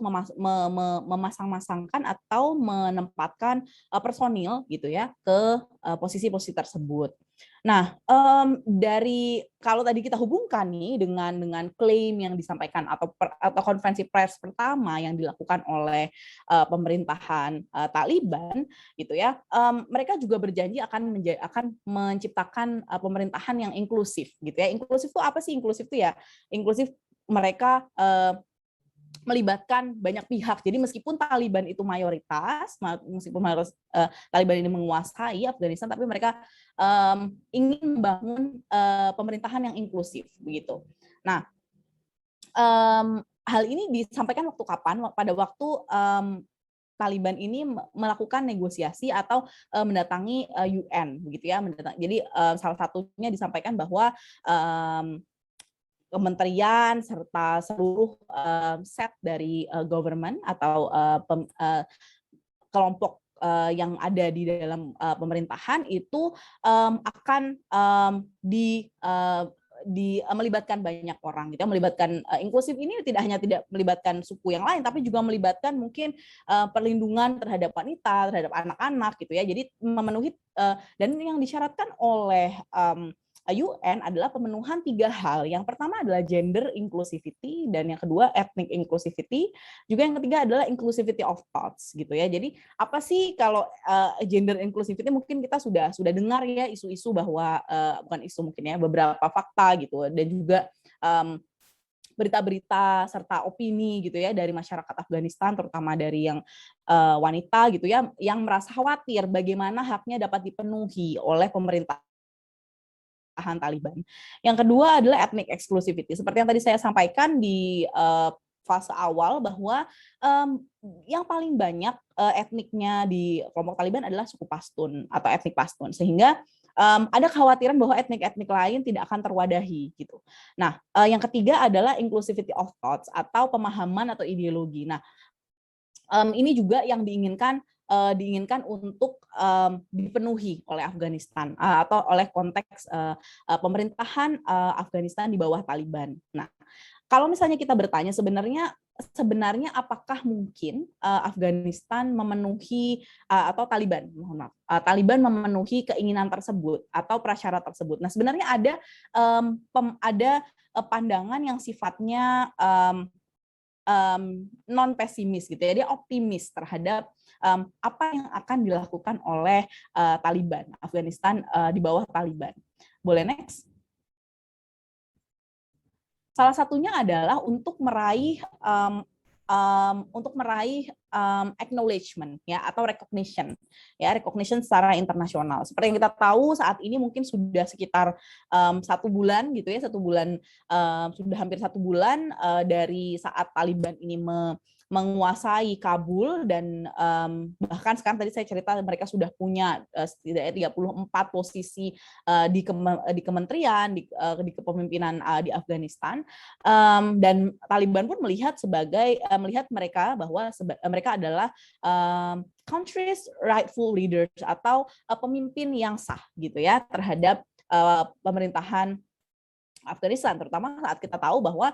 memasang-masangkan atau menempatkan personil gitu ya ke posisi-posisi tersebut. Nah, dari kalau tadi kita hubungkan nih dengan klaim yang disampaikan atau konferensi pers pertama yang dilakukan oleh pemerintahan Taliban gitu ya, mereka juga berjanji akan menciptakan pemerintahan yang inklusif gitu ya. Inklusif itu apa sih? Inklusif itu ya, inklusif mereka melibatkan banyak pihak. Jadi meskipun Taliban itu mayoritas, Taliban ini menguasai Afghanistan, tapi mereka ingin membangun pemerintahan yang inklusif begitu. Nah, hal ini disampaikan waktu kapan? Pada waktu Taliban ini melakukan negosiasi atau mendatangi UN begitu ya. Jadi salah satunya disampaikan bahwa kementerian serta seluruh set dari government atau kelompok yang ada di dalam pemerintahan itu akan melibatkan banyak orang gitu ya, melibatkan inklusif ini tidak melibatkan suku yang lain, tapi juga melibatkan mungkin perlindungan terhadap wanita, terhadap anak-anak gitu ya. Jadi memenuhi dan yang disyaratkan oleh UN adalah pemenuhan 3 hal. Yang pertama adalah gender inclusivity, dan yang kedua ethnic inclusivity, juga yang ketiga adalah inclusivity of thoughts gitu ya. Jadi apa sih kalau gender inclusivity, mungkin kita sudah dengar ya isu-isu bahwa bukan isu mungkin ya, beberapa fakta gitu, dan juga berita-berita serta opini gitu ya dari masyarakat Afghanistan, terutama dari yang wanita gitu ya, yang merasa khawatir bagaimana haknya dapat dipenuhi oleh pemerintah Taliban. Yang kedua adalah ethnic exclusivity. Seperti yang tadi saya sampaikan di fase awal bahwa yang paling banyak etniknya di kelompok Taliban adalah suku Pashtun atau etnik Pashtun, sehingga ada kekhawatiran bahwa etnik-etnik lain tidak akan terwadahi gitu. Nah, yang ketiga adalah inclusivity of thoughts atau pemahaman atau ideologi. Nah, ini juga yang diinginkan untuk dipenuhi oleh Afghanistan atau oleh konteks pemerintahan Afghanistan di bawah Taliban. Nah, kalau misalnya kita bertanya sebenarnya apakah mungkin Afghanistan memenuhi atau Taliban memenuhi keinginan tersebut atau prasyarat tersebut. Nah, sebenarnya ada pandangan yang sifatnya non pesimis gitu ya, dia optimis terhadap apa yang akan dilakukan oleh Taliban Afghanistan di bawah Taliban. Boleh next? Salah satunya adalah untuk meraih acknowledgement ya, atau recognition secara internasional. Seperti yang kita tahu saat ini mungkin sudah sekitar 1 bulan gitu ya, sudah hampir 1 bulan dari saat Taliban ini menguasai Kabul dan bahkan sekarang tadi saya cerita mereka sudah punya setidaknya 34 posisi di kementerian, di kepemimpinan di Afghanistan, dan Taliban pun melihat mereka bahwa mereka adalah country's rightful leaders atau pemimpin yang sah gitu ya terhadap pemerintahan Afghanistan, terutama saat kita tahu bahwa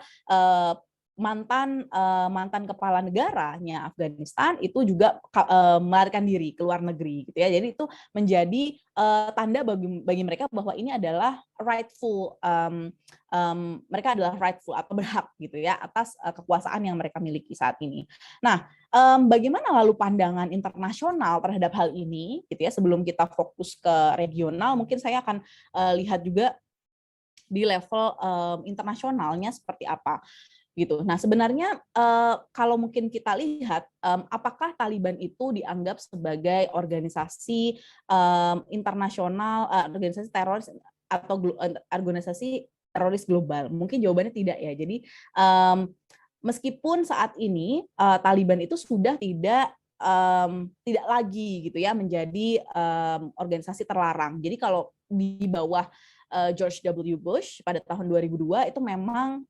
mantan kepala negaranya Afghanistan itu juga melarikan diri ke luar negeri gitu ya. Jadi itu menjadi tanda bagi mereka bahwa ini adalah rightful, mereka adalah rightful atau berhak gitu ya atas kekuasaan yang mereka miliki saat ini. Nah, bagaimana lalu pandangan internasional terhadap hal ini gitu ya, sebelum kita fokus ke regional, mungkin saya akan lihat juga di level internasionalnya seperti apa gitu. Nah, sebenarnya kalau mungkin kita lihat apakah Taliban itu dianggap sebagai organisasi internasional, organisasi teroris atau organisasi teroris global? Mungkin jawabannya tidak ya. Jadi meskipun saat ini Taliban itu sudah tidak lagi gitu ya menjadi organisasi terlarang. Jadi kalau di bawah George W. Bush pada tahun 2002 itu memang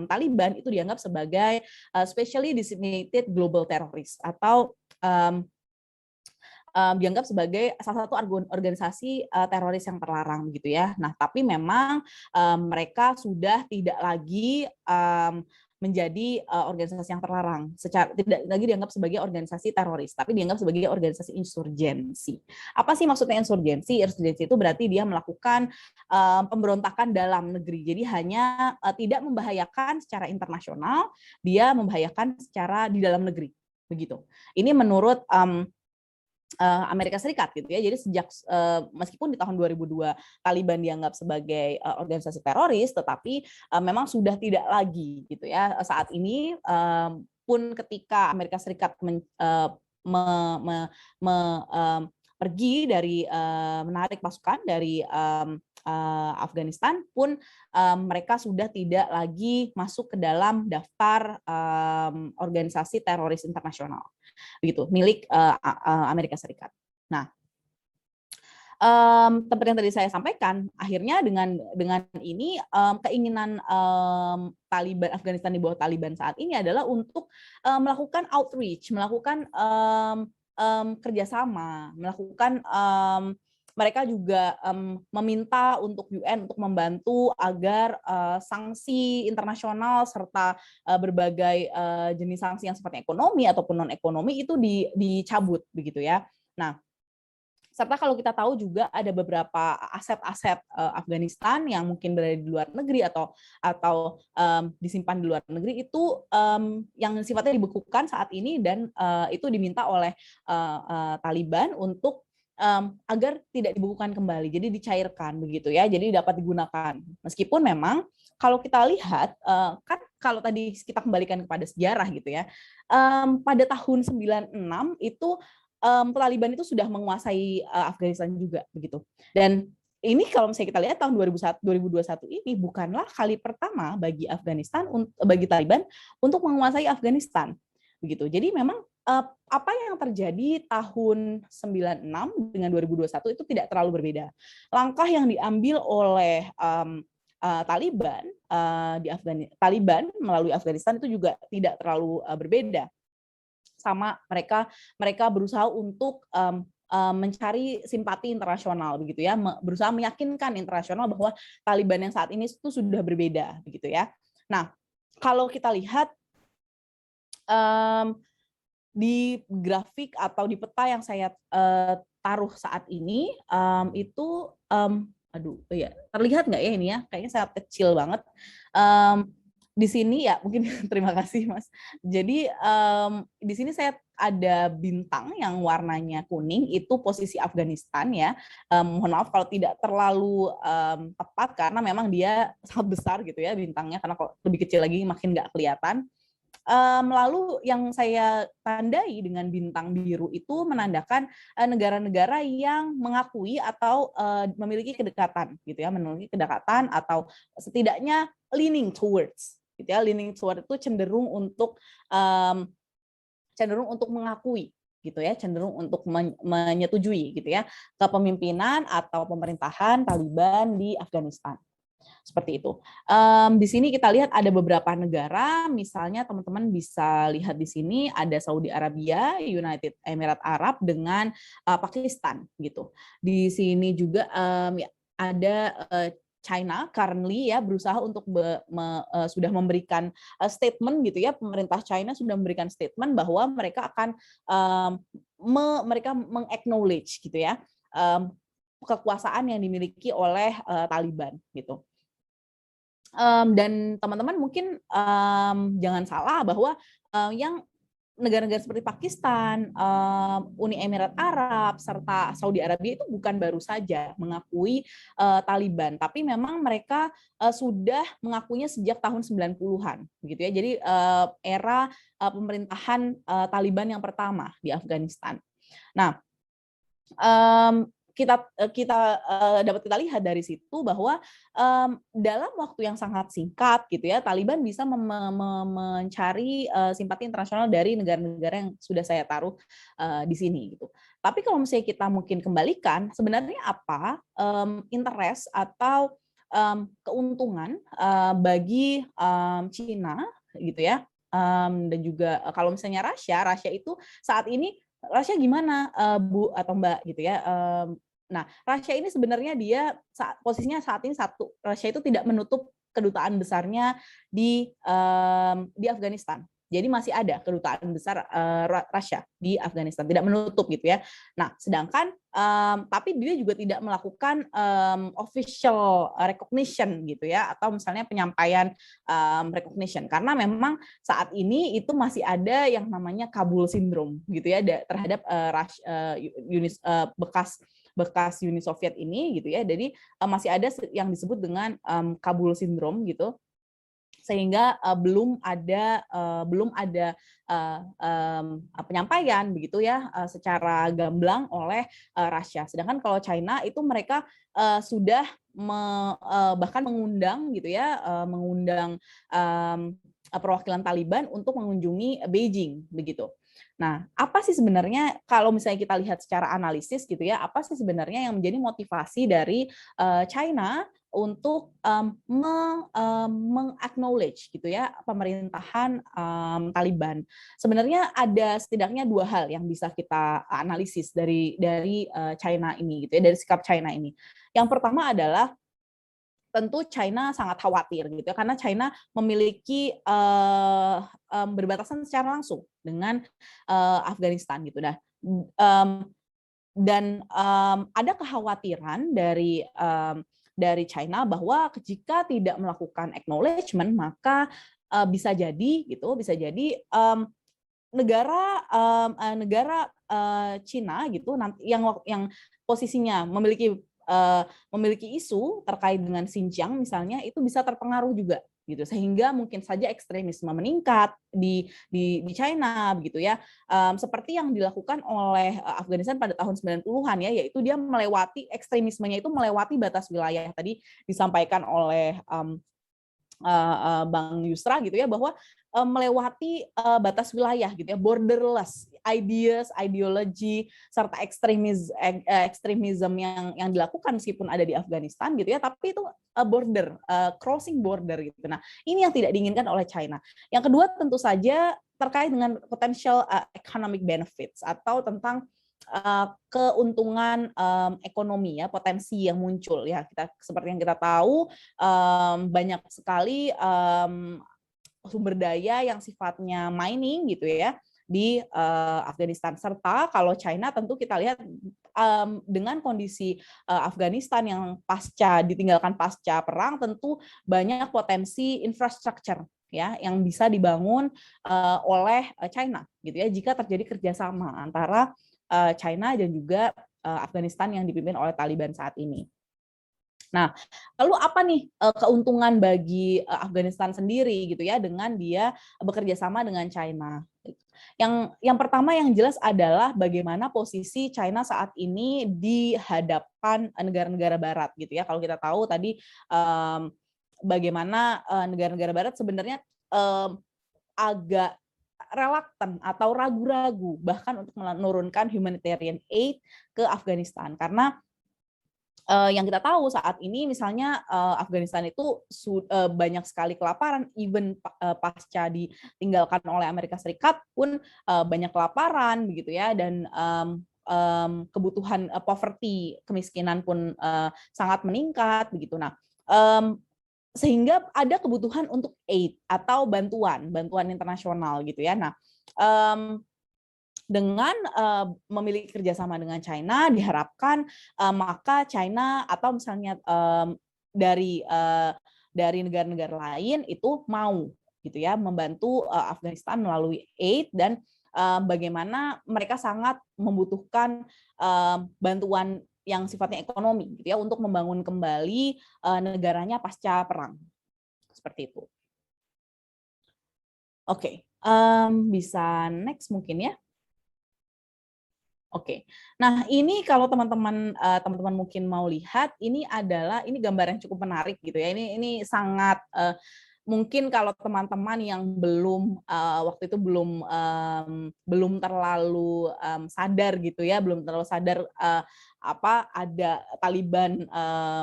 Taliban itu dianggap sebagai specially designated global terrorist atau dianggap sebagai salah satu organisasi teroris yang terlarang gitu ya. Nah, tapi memang mereka sudah tidak lagi menjadi organisasi yang terlarang, tidak lagi dianggap sebagai organisasi teroris, tapi dianggap sebagai organisasi insurgensi. Apa sih maksudnya insurgensi? Insurgensi itu berarti dia melakukan pemberontakan dalam negeri. Jadi hanya tidak membahayakan secara internasional, dia membahayakan secara di dalam negeri. Begitu. Ini menurut Amerika Serikat gitu ya. Jadi sejak meskipun di tahun 2002 Taliban dianggap sebagai organisasi teroris, tetapi memang sudah tidak lagi gitu ya. Saat ini pun ketika Amerika Serikat pergi dari menarik pasukan dari Afghanistan pun mereka sudah tidak lagi masuk ke dalam daftar organisasi teroris internasional begitu milik Amerika Serikat. Nah, seperti yang tadi saya sampaikan, akhirnya dengan ini keinginan Taliban Afghanistan di bawah Taliban saat ini adalah untuk melakukan outreach, melakukan kerjasama, melakukan mereka juga meminta untuk UN untuk membantu agar sanksi internasional serta berbagai jenis sanksi yang sifatnya ekonomi ataupun non ekonomi itu dicabut begitu ya. Nah, serta kalau kita tahu juga ada beberapa aset-aset Afghanistan yang mungkin berada di luar negeri atau disimpan di luar negeri itu yang sifatnya dibekukan saat ini dan itu diminta oleh Taliban untuk agar tidak dibekukan kembali, jadi dicairkan begitu ya, jadi dapat digunakan. Meskipun memang kalau kita lihat kan kalau tadi kita kembalikan kepada sejarah gitu ya, pada tahun 96 itu Taliban itu sudah menguasai Afghanistan juga begitu. Dan ini kalau misalnya kita lihat tahun 2021 ini bukanlah kali pertama bagi bagi Taliban untuk menguasai Afghanistan begitu. Jadi memang apa yang terjadi tahun 96 dengan 2021 itu tidak terlalu berbeda. Langkah yang diambil oleh Taliban Taliban melalui Afghanistan itu juga tidak terlalu berbeda. Sama mereka berusaha untuk mencari simpati internasional begitu ya, berusaha meyakinkan internasional bahwa Taliban yang saat ini itu sudah berbeda begitu ya. Nah, kalau kita lihat di grafik atau di peta yang saya taruh saat ini itu terlihat nggak ya ini ya, kayaknya sangat kecil banget. Di sini ya mungkin terima kasih Mas. Jadi di sini saya ada bintang yang warnanya kuning itu posisi Afghanistan ya. Mohon maaf kalau tidak terlalu tepat karena memang dia sangat besar gitu ya bintangnya, karena kalau lebih kecil lagi makin nggak kelihatan. Lalu yang saya tandai dengan bintang biru itu menandakan negara-negara yang mengakui atau memiliki kedekatan gitu ya, memiliki kedekatan atau setidaknya leaning towards gitu ya. Leaning towards itu cenderung untuk cenderung untuk mengakui gitu ya, cenderung untuk menyetujui gitu ya kepemimpinan atau pemerintahan Taliban di Afghanistan. Seperti itu. Di sini kita lihat ada beberapa negara, misalnya teman-teman bisa lihat di sini ada Saudi Arabia, United Emirat Arab dengan Pakistan gitu. Di sini juga ada China currently ya berusaha untuk sudah memberikan statement gitu ya, pemerintah China sudah memberikan statement bahwa mereka akan mereka meng-acknowledge gitu ya kekuasaan yang dimiliki oleh Taliban gitu. Dan teman-teman mungkin jangan salah bahwa yang negara-negara seperti Pakistan, Uni Emirat Arab, serta Saudi Arabia itu bukan baru saja mengakui Taliban, tapi memang mereka sudah mengakuinya sejak tahun 90-an, gitu ya. Jadi era pemerintahan Taliban yang pertama di Afghanistan. Nah, kita dapat kita lihat dari situ bahwa dalam waktu yang sangat singkat gitu ya, Taliban bisa mencari simpati internasional dari negara-negara yang sudah saya taruh di sini gitu. Tapi kalau misalnya kita mungkin kembalikan, sebenarnya apa interest atau keuntungan bagi Cina gitu ya, dan juga kalau misalnya Rusia itu saat ini Rusia gimana Bu atau Mbak gitu ya. Nah, Rusia ini sebenarnya dia posisinya saat ini satu, Rusia itu tidak menutup kedutaan besarnya di Afghanistan. Jadi masih ada kedutaan besar Rusia di Afghanistan, tidak menutup gitu ya. Nah, sedangkan tapi dia juga tidak melakukan official recognition gitu ya, atau misalnya penyampaian recognition, karena memang saat ini itu masih ada yang namanya Kabul syndrome gitu ya terhadap bekas Uni Soviet ini gitu ya. Jadi masih ada yang disebut dengan Kabul syndrome gitu, sehingga belum ada penyampaian begitu ya secara gamblang oleh Rusia. Sedangkan kalau China itu mereka sudah bahkan mengundang gitu ya, mengundang perwakilan Taliban untuk mengunjungi Beijing begitu. Nah, apa sih sebenarnya kalau misalnya kita lihat secara analisis gitu ya, apa sih sebenarnya yang menjadi motivasi dari China untuk meng-acknowledge gitu ya pemerintahan Taliban? Sebenarnya ada setidaknya dua hal yang bisa kita analisis dari China ini gitu ya, dari sikap China ini. Yang pertama adalah tentu China sangat khawatir gitu ya, karena China memiliki berbatasan secara langsung dengan Afghanistan gitu. Nah, dan ada kekhawatiran dari China bahwa jika tidak melakukan acknowledgement, maka bisa jadi negara China gitu nanti yang posisinya memiliki isu terkait dengan Xinjiang misalnya, itu bisa terpengaruh juga gitu, sehingga mungkin saja ekstremisme meningkat di China begitu ya, seperti yang dilakukan oleh Afghanistan pada tahun 90-an ya, yaitu dia melewati ekstremismenya itu melewati batas wilayah. Tadi disampaikan oleh Bang Yusra gitu ya, bahwa melewati batas wilayah gitu ya, borderless ideas, ideologi, serta ekstremisme yang dilakukan meskipun ada di Afghanistan gitu ya, tapi itu crossing border gitu. Nah, ini yang tidak diinginkan oleh China. Yang kedua tentu saja terkait dengan potential economic benefits atau tentang keuntungan ekonomi ya, potensi yang muncul ya. Seperti yang kita tahu, banyak sekali sumber daya yang sifatnya mining gitu ya di Afghanistan. Serta kalau China tentu kita lihat dengan kondisi Afghanistan yang ditinggalkan pasca perang, tentu banyak potensi infrastruktur ya yang bisa dibangun oleh China gitu ya, jika terjadi kerjasama antara China dan juga Afghanistan yang dipimpin oleh Taliban saat ini. Nah, lalu apa nih keuntungan bagi Afghanistan sendiri gitu ya dengan dia bekerja sama dengan China? Yang pertama yang jelas adalah bagaimana posisi China saat ini di hadapan negara-negara Barat gitu ya. Kalau kita tahu tadi bagaimana negara-negara Barat sebenarnya agak reluctant atau ragu-ragu bahkan untuk menurunkan humanitarian aid ke Afghanistan, karena yang kita tahu saat ini misalnya Afghanistan itu banyak sekali kelaparan, even pasca ditinggalkan oleh Amerika Serikat pun banyak kelaparan begitu ya, dan kebutuhan poverty, kemiskinan pun sangat meningkat begitu. Nah, sehingga ada kebutuhan untuk aid atau bantuan internasional gitu ya. Nah, dengan memiliki kerjasama dengan China diharapkan maka China atau misalnya dari negara-negara lain itu mau gitu ya membantu Afghanistan melalui aid, dan bagaimana mereka sangat membutuhkan bantuan yang sifatnya ekonomi gitu ya untuk membangun kembali negaranya pasca perang seperti itu. Oke, bisa next mungkin ya. Oke, nah ini kalau teman-teman mungkin mau lihat, ini gambar yang cukup menarik gitu ya. Ini sangat mungkin kalau teman-teman yang belum waktu itu belum terlalu sadar gitu ya, belum terlalu sadar ada Taliban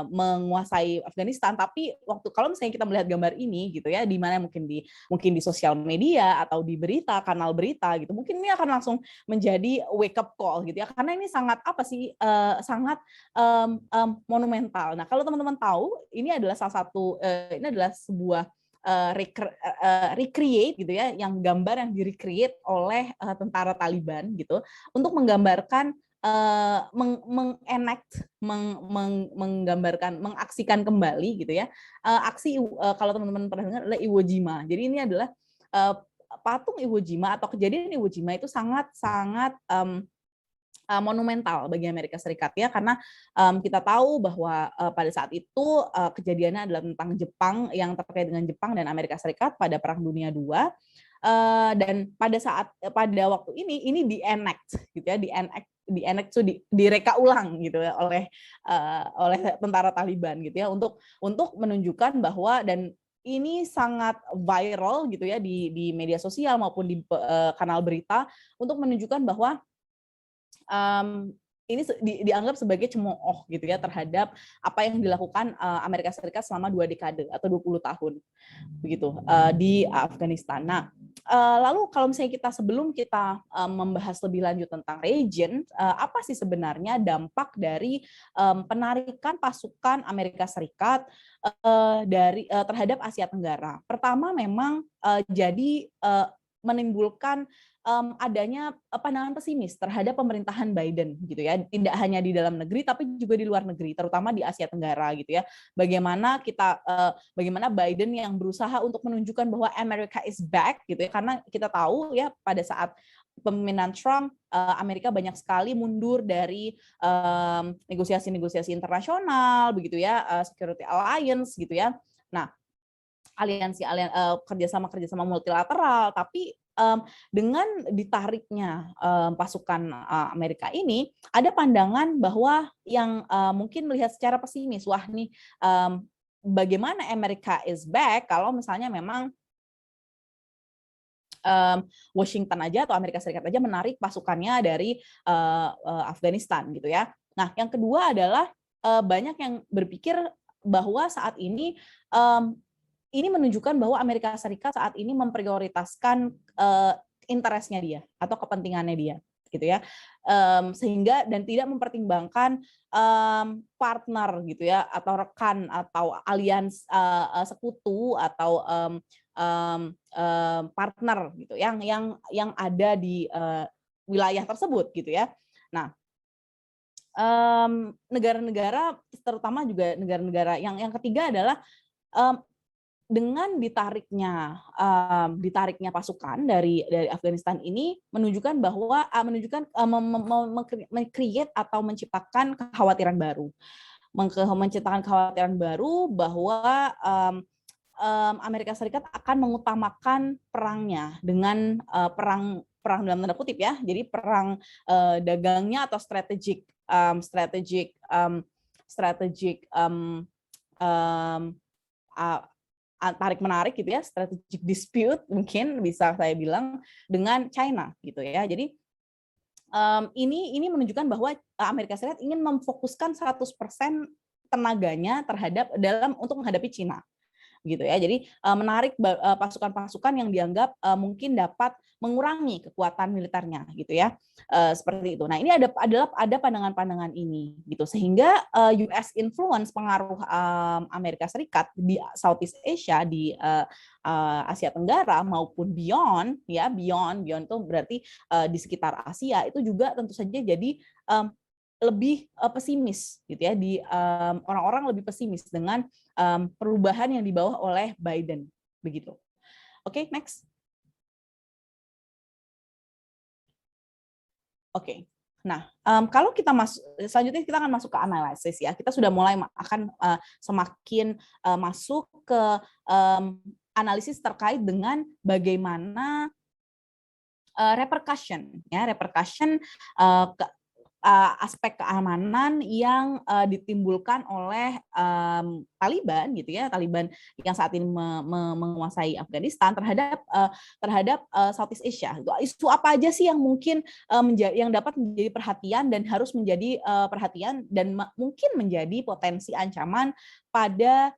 menguasai Afghanistan, tapi kalau misalnya kita melihat gambar ini gitu ya, di mana mungkin di sosial media atau di berita, kanal berita gitu, mungkin ini akan langsung menjadi wake up call gitu ya, karena ini sangat sangat monumental. Nah, kalau teman-teman tahu, ini adalah ini adalah sebuah recreate gitu ya, yang gambar yang di-recreate oleh tentara Taliban gitu untuk menggambarkan mengaksikan kembali gitu ya aksi kalau teman-teman pernah dengar adalah Iwo Jima. Jadi ini adalah patung Iwo Jima atau kejadian Iwo Jima itu sangat monumental bagi Amerika Serikat ya, karena kita tahu bahwa pada saat itu kejadiannya adalah tentang Jepang, yang terkait dengan Jepang dan Amerika Serikat pada Perang Dunia II. Dan pada waktu ini di-enact gitu ya, direka ulang gitu ya oleh tentara Taliban gitu ya, untuk menunjukkan bahwa, dan ini sangat viral gitu ya di media sosial maupun di kanal berita, untuk menunjukkan bahwa ini dianggap sebagai cemooh gitu ya terhadap apa yang dilakukan Amerika Serikat selama 2 dekade atau 20 tahun begitu di Afghanistan. Nah, lalu kalau misalnya sebelum kita membahas lebih lanjut tentang region, apa sih sebenarnya dampak dari penarikan pasukan Amerika Serikat terhadap Asia Tenggara? Pertama, memang jadi menimbulkan adanya pandangan pesimis terhadap pemerintahan Biden gitu ya, tidak hanya di dalam negeri tapi juga di luar negeri, terutama di Asia Tenggara gitu ya. Bagaimana Biden yang berusaha untuk menunjukkan bahwa America is back gitu ya, karena kita tahu ya pada saat pemimpinan Trump, Amerika banyak sekali mundur dari negosiasi-negosiasi internasional begitu ya, security alliance gitu ya. Nah, aliansi kerjasama multilateral, tapi dengan ditariknya pasukan Amerika ini, ada pandangan bahwa yang mungkin melihat secara pesimis, wah nih bagaimana America is back kalau misalnya memang Washington aja atau Amerika Serikat aja menarik pasukannya dari Afghanistan gitu ya. Nah, yang kedua adalah banyak yang berpikir bahwa saat ini menunjukkan bahwa Amerika Serikat saat ini memprioritaskan interestnya dia atau kepentingannya dia, gitu ya, sehingga dan tidak mempertimbangkan partner gitu ya, atau rekan atau alians sekutu atau partner gitu yang ada di wilayah tersebut gitu ya. Nah, negara-negara, terutama juga negara-negara yang ketiga adalah dengan ditariknya pasukan dari Afghanistan ini menunjukkan bahwa meng-create atau menciptakan kekhawatiran baru bahwa Amerika Serikat akan mengutamakan perangnya dengan perang dalam tanda kutip ya, jadi perang dagangnya atau strategic tarik-menarik gitu ya, strategic dispute mungkin bisa saya bilang dengan China gitu ya. Jadi ini menunjukkan bahwa Amerika Serikat ingin memfokuskan 100% tenaganya untuk menghadapi China gitu ya. Jadi menarik pasukan-pasukan yang dianggap mungkin dapat mengurangi kekuatan militernya gitu ya. Seperti itu. Nah, ini ada pandangan-pandangan ini gitu, sehingga US influence, pengaruh Amerika Serikat di Southeast Asia, di Asia Tenggara maupun beyond itu berarti di sekitar Asia, itu juga tentu saja jadi lebih pesimis gitu ya, di orang-orang lebih pesimis dengan perubahan yang dibawa oleh Biden begitu. Oke, next. Oke. Nah, kalau kita selanjutnya kita akan masuk ke analisis ya. Kita sudah mulai akan semakin masuk ke analisis terkait dengan bagaimana repercussion aspek keamanan yang ditimbulkan oleh Taliban gitu ya, Taliban yang saat ini menguasai Afghanistan terhadap Southeast Asia. Isu apa aja sih yang mungkin yang dapat menjadi perhatian dan harus menjadi perhatian dan mungkin menjadi potensi ancaman pada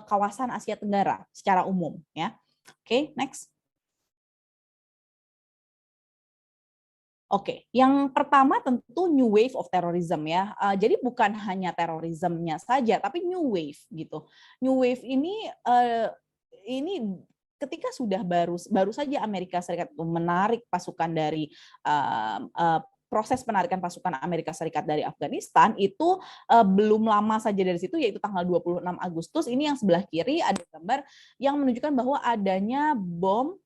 kawasan Asia Tenggara secara umum ya. Oke, next. Oke, yang pertama tentu new wave of terrorism ya. Jadi bukan hanya terorismenya saja, tapi new wave gitu. New wave ini ketika sudah baru saja Amerika Serikat menarik pasukan dari proses penarikan pasukan Amerika Serikat dari Afghanistan itu belum lama saja dari situ, yaitu tanggal 26 Agustus. Ini yang sebelah kiri ada gambar yang menunjukkan bahwa adanya bom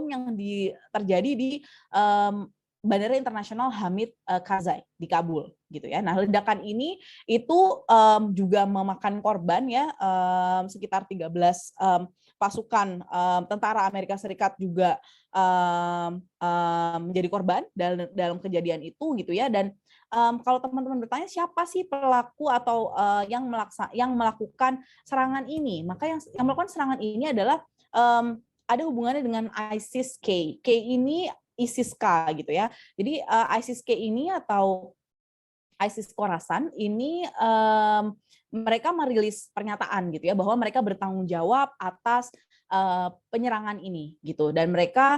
yang terjadi di Bandara Internasional Hamid Karzai di Kabul gitu ya. Nah, ledakan ini itu juga memakan korban ya, sekitar 13 pasukan tentara Amerika Serikat juga menjadi korban dalam kejadian itu gitu ya. Dan kalau teman-teman bertanya siapa sih pelaku atau yang melakukan serangan ini, maka yang melakukan serangan ini adalah ada hubungannya dengan ISIS-K. K ini ISIS-K gitu ya. Jadi ISIS-K ini atau ISIS Khorasan ini mereka merilis pernyataan gitu ya, bahwa mereka bertanggung jawab atas penyerangan ini gitu, dan mereka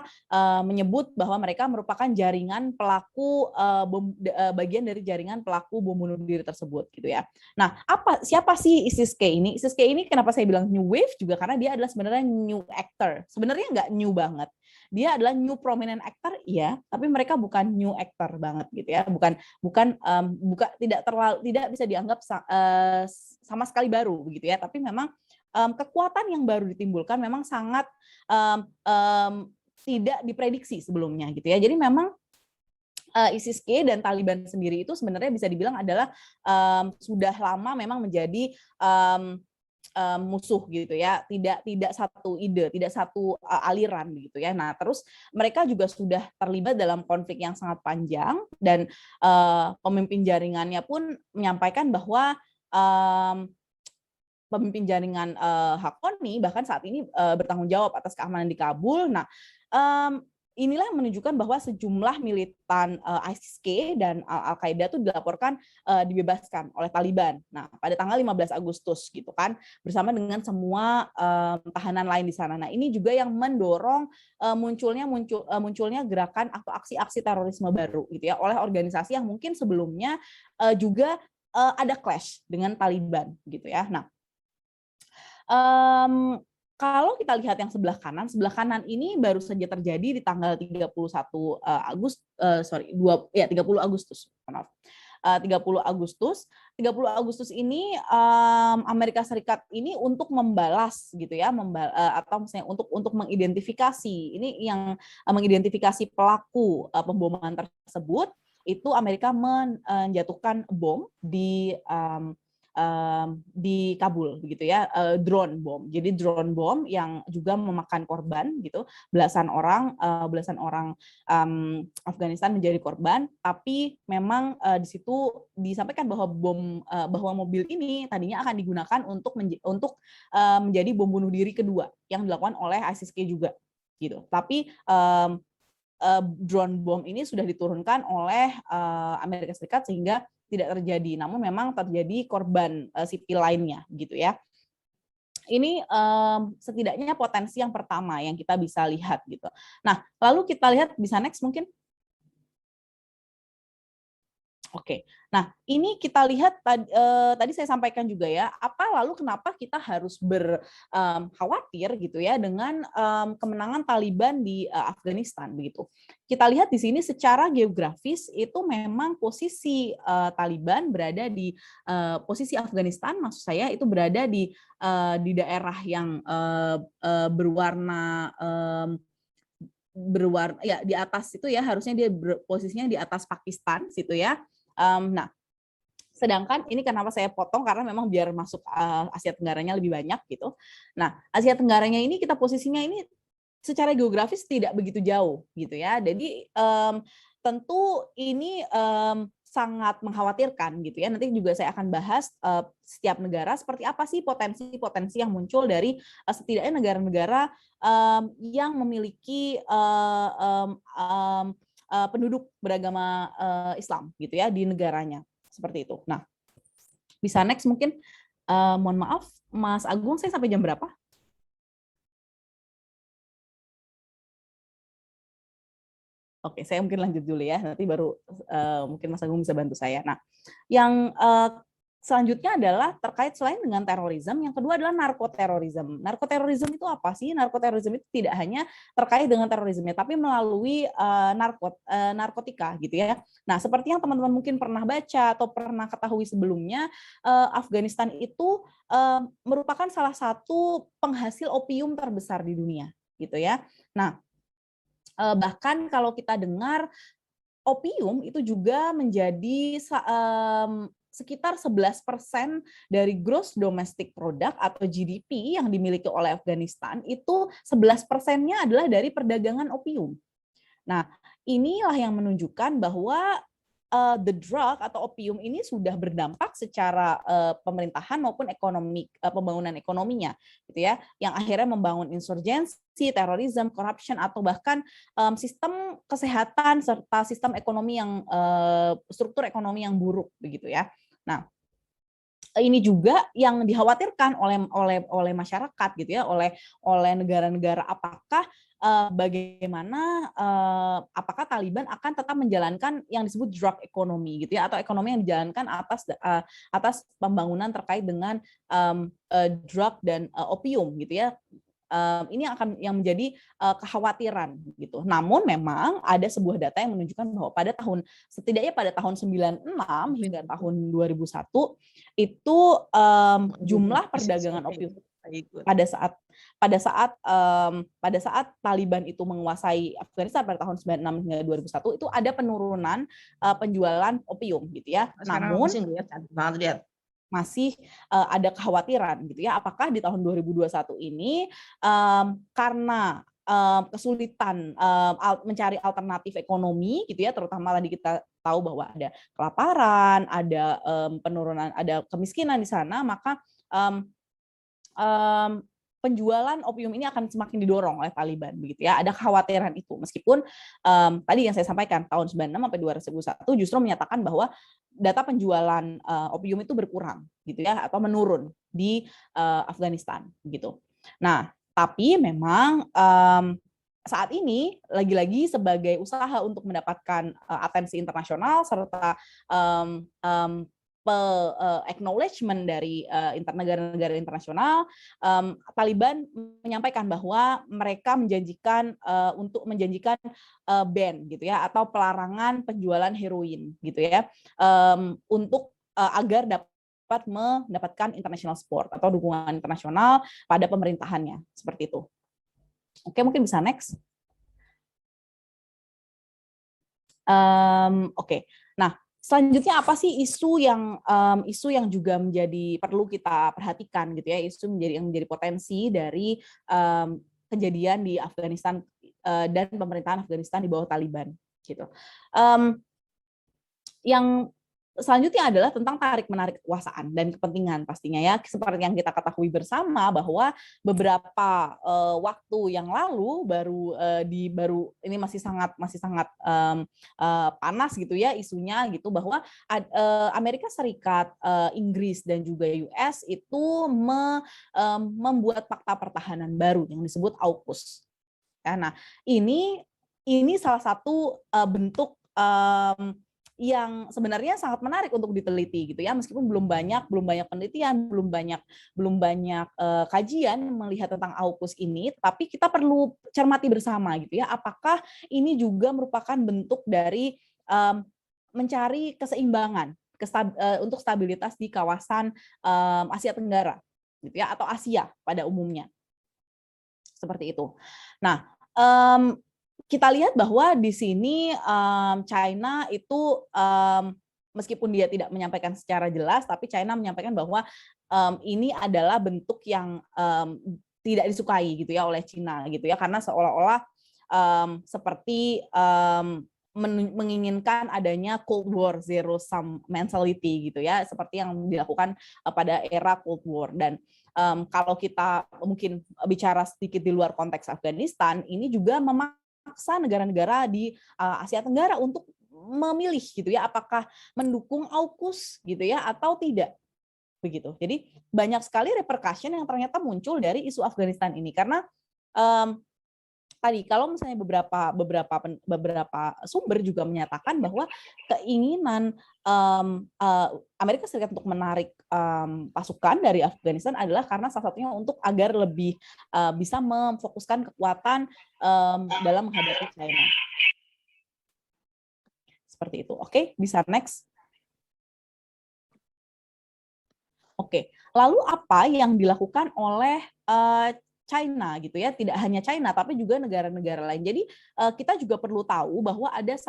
menyebut bahwa mereka merupakan jaringan pelaku bagian dari jaringan pelaku bom bunuh diri tersebut gitu ya. Nah, siapa sih ISIS-K ini? ISIS-K ini kenapa saya bilang new wave juga karena dia adalah sebenarnya new actor. Sebenarnya nggak new banget. Dia adalah new prominent actor, iya, tapi mereka bukan new actor banget gitu ya. Tidak bisa dianggap sama sekali baru begitu ya, tapi memang kekuatan yang baru ditimbulkan memang sangat tidak diprediksi sebelumnya gitu ya. Jadi memang ISIS-K dan Taliban sendiri itu sebenarnya bisa dibilang adalah sudah lama memang menjadi musuh gitu ya, tidak satu ide, tidak satu aliran gitu ya. Nah, terus mereka juga sudah terlibat dalam konflik yang sangat panjang, dan pemimpin jaringannya pun menyampaikan bahwa pemimpin jaringan Haqqani bahkan saat ini bertanggung jawab atas keamanan di Kabul. Nah, inilah yang menunjukkan bahwa sejumlah militan ISIS-K dan Al-Qaeda itu dilaporkan dibebaskan oleh Taliban. Nah, pada tanggal 15 Agustus gitu kan, bersama dengan semua tahanan lain di sana. Nah, ini juga yang mendorong munculnya gerakan atau aksi-aksi terorisme baru gitu ya, oleh organisasi yang mungkin sebelumnya juga ada clash dengan Taliban gitu ya. Nah, kalau kita lihat yang sebelah kanan ini baru saja terjadi di tanggal 30 Agustus. Maaf. 30 Agustus ini Amerika Serikat ini untuk membalas gitu ya, atau misalnya untuk mengidentifikasi mengidentifikasi pelaku pemboman tersebut, itu Amerika menjatuhkan bom di di Kabul begitu ya, drone bom. Jadi drone bom yang juga memakan korban gitu, belasan orang Afghanistan menjadi korban. Tapi memang di situ disampaikan bahwa mobil ini tadinya akan digunakan untuk menjadi bom bunuh diri kedua yang dilakukan oleh ISIS-K juga gitu. Tapi drone bom ini sudah diturunkan oleh Amerika Serikat sehingga tidak terjadi. Namun memang terjadi korban sipil lainnya gitu ya. Ini setidaknya potensi yang pertama yang kita bisa lihat gitu. Nah, lalu kita lihat, bisa next mungkin. Oke, nah ini kita lihat tadi saya sampaikan juga ya, lalu kenapa kita harus khawatir gitu ya dengan kemenangan Taliban di Afghanistan begitu. Kita lihat di sini secara geografis itu memang posisi Taliban berada di posisi Afghanistan, maksud saya itu berada di daerah yang berwarna ya di atas itu ya, harusnya dia posisinya di atas Pakistan situ ya. Nah, sedangkan ini kenapa saya potong karena memang biar masuk Asia Tenggaranya lebih banyak gitu. Nah, Asia Tenggaranya ini kita posisinya ini secara geografis tidak begitu jauh gitu ya. Jadi tentu ini sangat mengkhawatirkan gitu ya. Nanti juga saya akan bahas setiap negara seperti apa sih potensi-potensi yang muncul dari setidaknya negara-negara yang memiliki penduduk beragama Islam gitu ya di negaranya, seperti itu. Nah, bisa next mungkin. Mohon maaf, Mas Agung, saya sampai jam berapa? Oke, saya mungkin lanjut dulu ya, nanti baru mungkin Mas Agung bisa bantu saya. Nah, yang selanjutnya adalah terkait selain dengan terorisme, yang kedua adalah narkoterorisme. Narkoterorisme itu apa sih? Narkoterorisme itu tidak hanya terkait dengan terorisme, tapi melalui narkotika gitu ya. Nah, seperti yang teman-teman mungkin pernah baca atau pernah ketahui sebelumnya, Afghanistan itu merupakan salah satu penghasil opium terbesar di dunia gitu ya. Nah, bahkan kalau kita dengar opium itu juga menjadi sekitar 11% dari gross domestic product atau GDP yang dimiliki oleh Afghanistan, itu 11%-nya adalah dari perdagangan opium. Nah, inilah yang menunjukkan bahwa the drug atau opium ini sudah berdampak secara pemerintahan maupun pembangunan ekonominya gitu ya, yang akhirnya membangun insurgensi, terorisme, corruption, atau bahkan sistem kesehatan serta sistem ekonomi yang struktur ekonomi yang buruk begitu ya. Nah, ini juga yang dikhawatirkan oleh masyarakat gitu ya, oleh negara-negara, apakah Taliban akan tetap menjalankan yang disebut drug economy gitu ya, atau ekonomi yang dijalankan atas pembangunan terkait dengan drug dan opium gitu ya. Ini yang menjadi kekhawatiran gitu. Namun memang ada sebuah data yang menunjukkan bahwa setidaknya pada tahun 96 hingga tahun 2001 itu jumlah perdagangan opium pada saat Taliban itu menguasai Afghanistan pada tahun 96 hingga 2001 itu ada penurunan penjualan opium gitu ya. Namun masih ada kekhawatiran gitu ya, apakah di tahun 2021 ini karena kesulitan mencari alternatif ekonomi gitu ya, terutama tadi kita tahu bahwa ada kelaparan, ada penurunan, ada kemiskinan di sana, maka penjualan opium ini akan semakin didorong oleh Taliban begitu ya. Ada kekhawatiran itu, meskipun tadi yang saya sampaikan tahun 96 sampai 2001 justru menyatakan bahwa data penjualan opium itu berkurang gitu ya, atau menurun di Afghanistan gitu. Nah, tapi memang saat ini lagi-lagi sebagai usaha untuk mendapatkan atensi internasional serta acknowledgement dari negara-negara internasional, Taliban menyampaikan bahwa mereka menjanjikan ban gitu ya, atau pelarangan penjualan heroin gitu ya, untuk agar dapat mendapatkan international support atau dukungan internasional pada pemerintahannya, seperti itu. Oke, mungkin bisa next. Oke. Nah, Selanjutnya apa sih isu yang juga menjadi perlu kita perhatikan gitu ya, isu yang menjadi potensi dari kejadian di Afghanistan dan pemerintahan Afghanistan di bawah Taliban gitu. Yang selanjutnya adalah tentang tarik-menarik kekuasaan dan kepentingan pastinya ya, seperti yang kita ketahui bersama bahwa beberapa waktu yang lalu baru ini masih sangat panas gitu ya isunya gitu, bahwa Amerika Serikat, Inggris dan juga US itu membuat fakta pertahanan baru yang disebut AUKUS. Ya, nah ini salah satu bentuk yang sebenarnya sangat menarik untuk diteliti gitu ya, meskipun belum banyak penelitian, belum banyak kajian melihat tentang AUKUS ini, tapi kita perlu cermati bersama gitu ya, apakah ini juga merupakan bentuk dari mencari keseimbangan untuk stabilitas di kawasan Asia Tenggara gitu ya, atau Asia pada umumnya, seperti itu. Nah, kita lihat bahwa di sini China itu meskipun dia tidak menyampaikan secara jelas, tapi China menyampaikan bahwa ini adalah bentuk yang tidak disukai gitu ya oleh China gitu ya, karena seolah-olah seperti menginginkan adanya Cold War zero sum mentality gitu ya, seperti yang dilakukan pada era Cold War. Dan kalau kita mungkin bicara sedikit di luar konteks Afghanistan, ini juga memaksa negara-negara di Asia Tenggara untuk memilih gitu ya, apakah mendukung AUKUS gitu ya atau tidak begitu. Jadi banyak sekali repercussion yang ternyata muncul dari isu Afghanistan ini, karena tadi kalau misalnya beberapa sumber juga menyatakan bahwa keinginan Amerika Serikat untuk menarik pasukan dari Afghanistan adalah karena salah satunya untuk agar lebih bisa memfokuskan kekuatan dalam menghadapi China. Seperti itu. Oke, bisa next. Oke, lalu apa yang dilakukan oleh China gitu ya, tidak hanya China tapi juga negara-negara lain. Jadi kita juga perlu tahu bahwa ada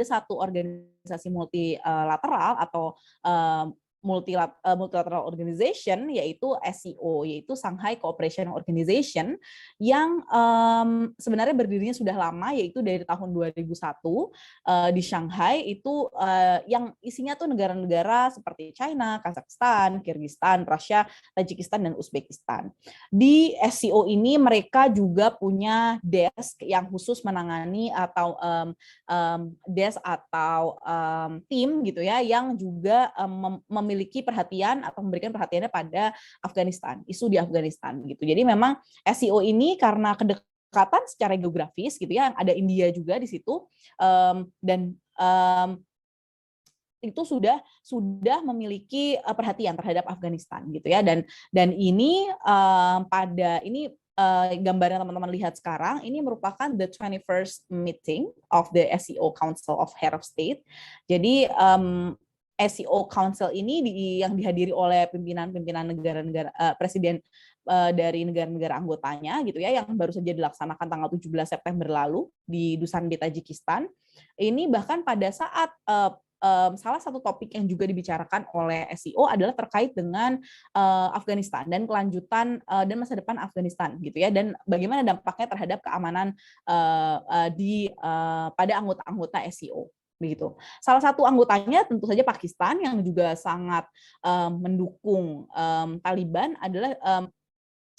satu organisasi multilateral atau multilateral organization, yaitu SCO, yaitu Shanghai Cooperation Organization, yang sebenarnya berdirinya sudah lama, yaitu dari tahun 2001 di Shanghai, itu yang isinya tuh negara-negara seperti China, Kazakhstan, Kyrgyzstan, Rusia, Tajikistan, dan Uzbekistan. Di SCO ini mereka juga punya desk yang khusus menangani atau desk atau tim gitu ya, yang juga memiliki perhatian atau memberikan perhatiannya pada Afghanistan, isu di Afghanistan gitu. Jadi memang SCO ini karena kedekatan secara geografis gitu ya, ada India juga di situ, dan itu sudah memiliki perhatian terhadap Afghanistan gitu ya, dan ini pada ini gambar yang teman-teman lihat sekarang ini merupakan the 21st meeting of the SCO Council of Head of State. Jadi SCO Council ini yang dihadiri oleh pimpinan negara-negara, presiden dari negara-negara anggotanya gitu ya, yang baru saja dilaksanakan tanggal 17 September lalu di Dushanbe, Tajikistan. Ini bahkan pada saat salah satu topik yang juga dibicarakan oleh SCO adalah terkait dengan Afghanistan dan kelanjutan dan masa depan Afghanistan gitu ya, dan bagaimana dampaknya terhadap keamanan pada anggota-anggota SCO. Begitu. Salah satu anggotanya tentu saja Pakistan yang juga sangat mendukung Taliban adalah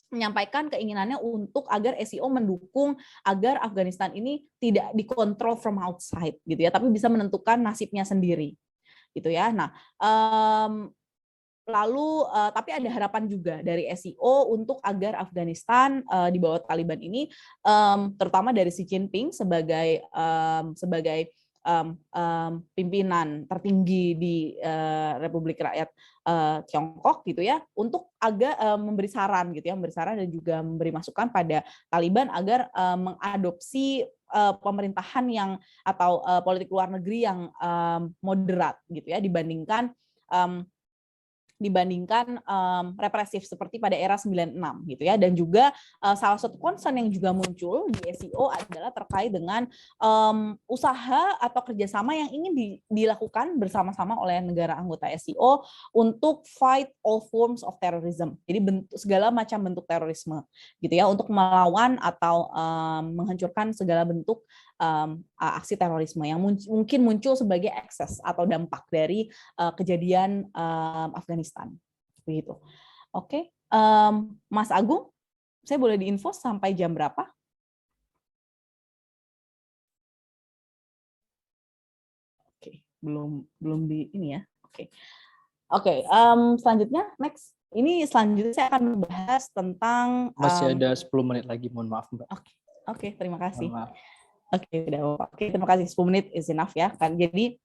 menyampaikan keinginannya untuk agar SCO mendukung agar Afghanistan ini tidak dikontrol from outside gitu ya, tapi bisa menentukan nasibnya sendiri gitu ya. Nah, lalu tapi ada harapan juga dari SCO untuk agar Afghanistan di bawah Taliban ini, terutama dari Xi Jinping sebagai pimpinan tertinggi di Republik Rakyat Tiongkok gitu ya, untuk agak memberi saran dan juga memberi masukan pada Taliban agar mengadopsi pemerintahan yang atau politik luar negeri yang moderat gitu ya, dibandingkan dibandingkan represif seperti pada era 96 gitu ya. Dan juga salah satu concern yang juga muncul di SCO adalah terkait dengan usaha atau kerjasama yang ingin dilakukan bersama-sama oleh negara anggota SCO untuk fight all forms of terrorism. Jadi segala macam bentuk terorisme gitu ya, untuk melawan atau menghancurkan segala bentuk aksi terorisme yang mungkin muncul sebagai ekses atau dampak dari kejadian Afghanistan. Begitu. Oke, Mas Agung, saya boleh diinfo sampai jam berapa? Oke, belum di ini ya. Oke, selanjutnya next. Ini selanjutnya saya akan membahas tentang Masih ada 10 menit lagi, mohon maaf Mbak. Oke, terima kasih. Mohon maaf. Oke, terima kasih. 10 menit is enough ya kan. Jadi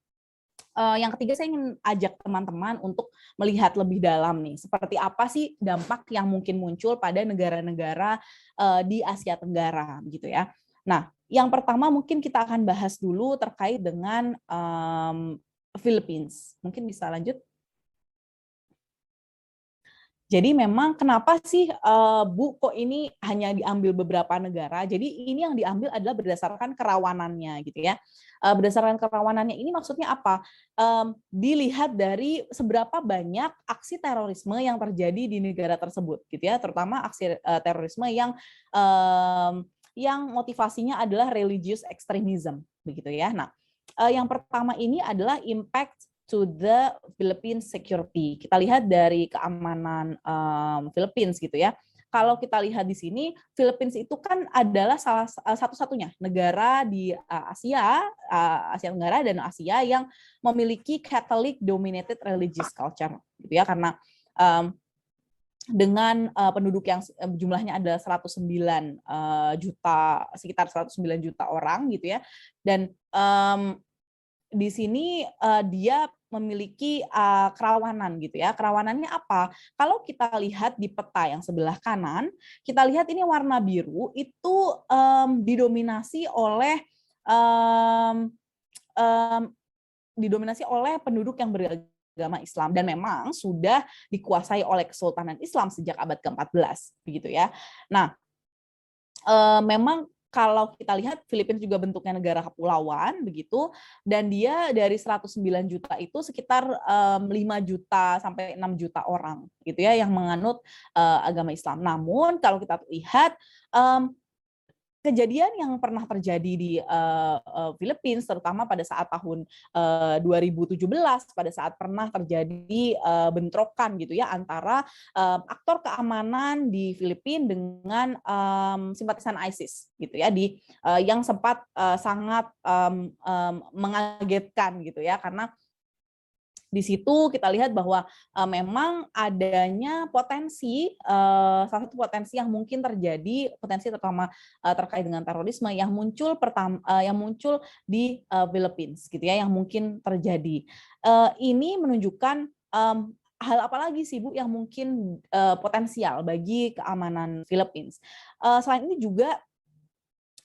yang ketiga saya ingin ajak teman-teman untuk melihat lebih dalam nih, seperti apa sih dampak yang mungkin muncul pada negara-negara di Asia Tenggara gitu ya. Nah, yang pertama mungkin kita akan bahas dulu terkait dengan Philippines. Mungkin bisa lanjut. Jadi memang kenapa sih Bu kok ini hanya diambil beberapa negara? Jadi ini yang diambil adalah berdasarkan kerawanannya gitu ya. Berdasarkan kerawanannya ini maksudnya apa? Dilihat dari seberapa banyak aksi terorisme yang terjadi di negara tersebut gitu ya, terutama aksi terorisme yang motivasinya adalah religious extremism begitu ya. Nah, yang pertama ini adalah impact to the Philippine security. Kita lihat dari keamanan Philippines gitu ya. Kalau kita lihat di sini, Philippines itu kan adalah salah satu-satunya negara di Asia Tenggara dan Asia yang memiliki Catholic dominated religious culture gitu ya, karena dengan penduduk yang jumlahnya adalah 109 juta, sekitar 109 juta orang gitu ya. Dan di sini dia memiliki kerawanan gitu ya. Kerawanannya apa? Kalau kita lihat di peta yang sebelah kanan, kita lihat ini warna biru itu didominasi oleh penduduk yang beragama Islam, dan memang sudah dikuasai oleh Kesultanan Islam sejak abad ke-14 begitu ya. Nah, memang kalau kita lihat Filipina juga bentuknya negara kepulauan begitu, dan dia dari 109 juta itu sekitar 5 juta sampai 6 juta orang gitu ya yang menganut agama Islam. Namun kalau kita lihat kejadian yang pernah terjadi di Philippines, terutama pada saat tahun 2017, pada saat pernah terjadi bentrokan gitu ya antara aktor keamanan di Filipina dengan simpatisan ISIS gitu ya, yang sempat sangat mengagetkan gitu ya, karena di situ kita lihat bahwa memang adanya potensi, salah satu potensi yang mungkin terjadi, potensi terutama terkait dengan terorisme yang muncul di Philippines gitu ya, yang mungkin terjadi. Ini menunjukkan hal apa lagi sih Bu yang mungkin potensial bagi keamanan Philippines. Selain ini juga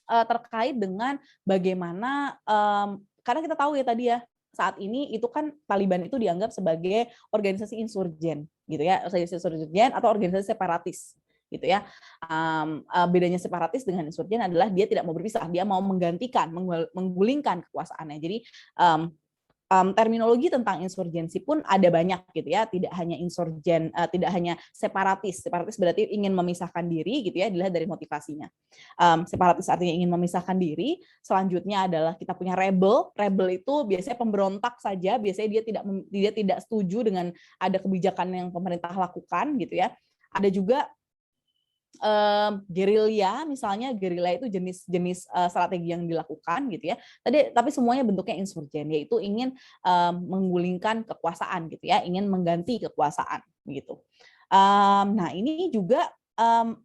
terkait dengan bagaimana, karena kita tahu ya tadi ya, saat ini itu kan Taliban itu dianggap sebagai organisasi insurgen gitu ya, organisasi insurgen atau organisasi separatis gitu ya. Bedanya separatis dengan insurgen adalah dia tidak mau berpisah, dia mau menggantikan, menggulingkan kekuasaannya. Jadi terminologi tentang insurgensi pun ada banyak gitu ya, tidak hanya insurgen, tidak hanya separatis. Separatis berarti ingin memisahkan diri gitu ya, dilihat dari motivasinya. Separatis artinya ingin memisahkan diri. Selanjutnya adalah kita punya rebel. Rebel itu biasanya pemberontak saja, biasanya dia tidak setuju dengan ada kebijakan yang pemerintah lakukan gitu ya. Ada juga gerilya, misalnya gerilya itu jenis strategi yang dilakukan gitu ya. Tapi semuanya bentuknya insurgen, yaitu ingin menggulingkan kekuasaan gitu ya, ingin mengganti kekuasaan gitu. Nah ini juga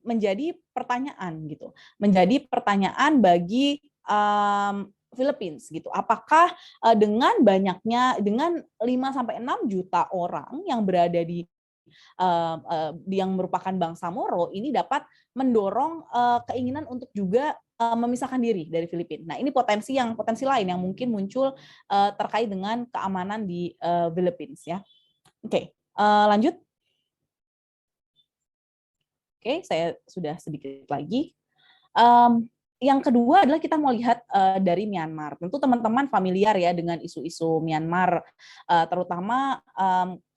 menjadi pertanyaan gitu, menjadi pertanyaan bagi Philippines gitu. Apakah dengan 5-6 juta orang yang berada yang merupakan bangsa Moro ini dapat mendorong keinginan untuk juga memisahkan diri dari Filipina. Nah, ini potensi lain yang mungkin muncul terkait dengan keamanan di Philippines ya. Oke. Lanjut. Oke, saya sudah sedikit lagi. Yang kedua adalah kita mau lihat dari Myanmar. Tentu teman-teman familiar ya dengan isu-isu Myanmar, terutama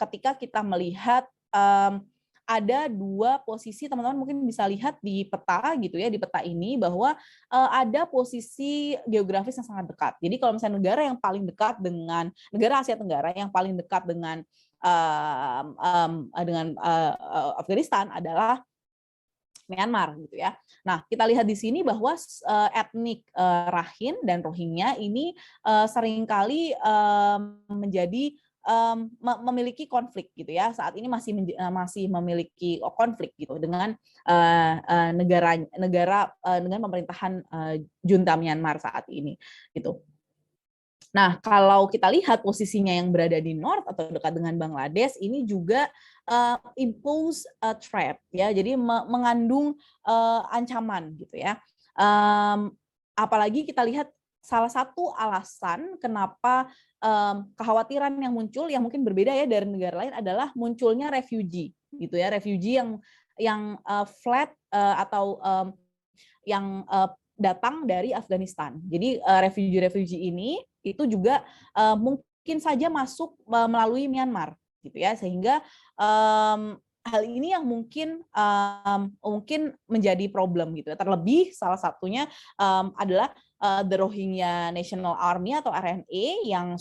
ketika kita melihat ada dua posisi, teman-teman mungkin bisa lihat di peta gitu ya, di peta ini bahwa ada posisi geografis yang sangat dekat. Jadi kalau misalnya negara yang paling dekat dengan negara Asia Tenggara yang paling dekat dengan Afghanistan adalah Myanmar gitu ya. Nah, kita lihat di sini bahwa etnik Rakhine dan Rohingya ini seringkali menjadi memiliki konflik gitu ya. Saat ini masih memiliki konflik gitu dengan negara dengan pemerintahan junta Myanmar saat ini gitu. Nah, kalau kita lihat posisinya yang berada di North atau dekat dengan Bangladesh, ini juga impose a threat, ya. Jadi mengandung ancaman gitu ya. Apalagi kita lihat salah satu alasan kenapa kekhawatiran yang muncul yang mungkin berbeda ya dari negara lain adalah munculnya refugee gitu ya, refugee yang flat atau yang datang dari Afghanistan. Jadi refugee ini itu juga mungkin saja masuk melalui Myanmar gitu ya, sehingga hal ini yang mungkin menjadi problem gitu ya. Terlebih salah satunya adalah the Rohingya National Army atau RNA yang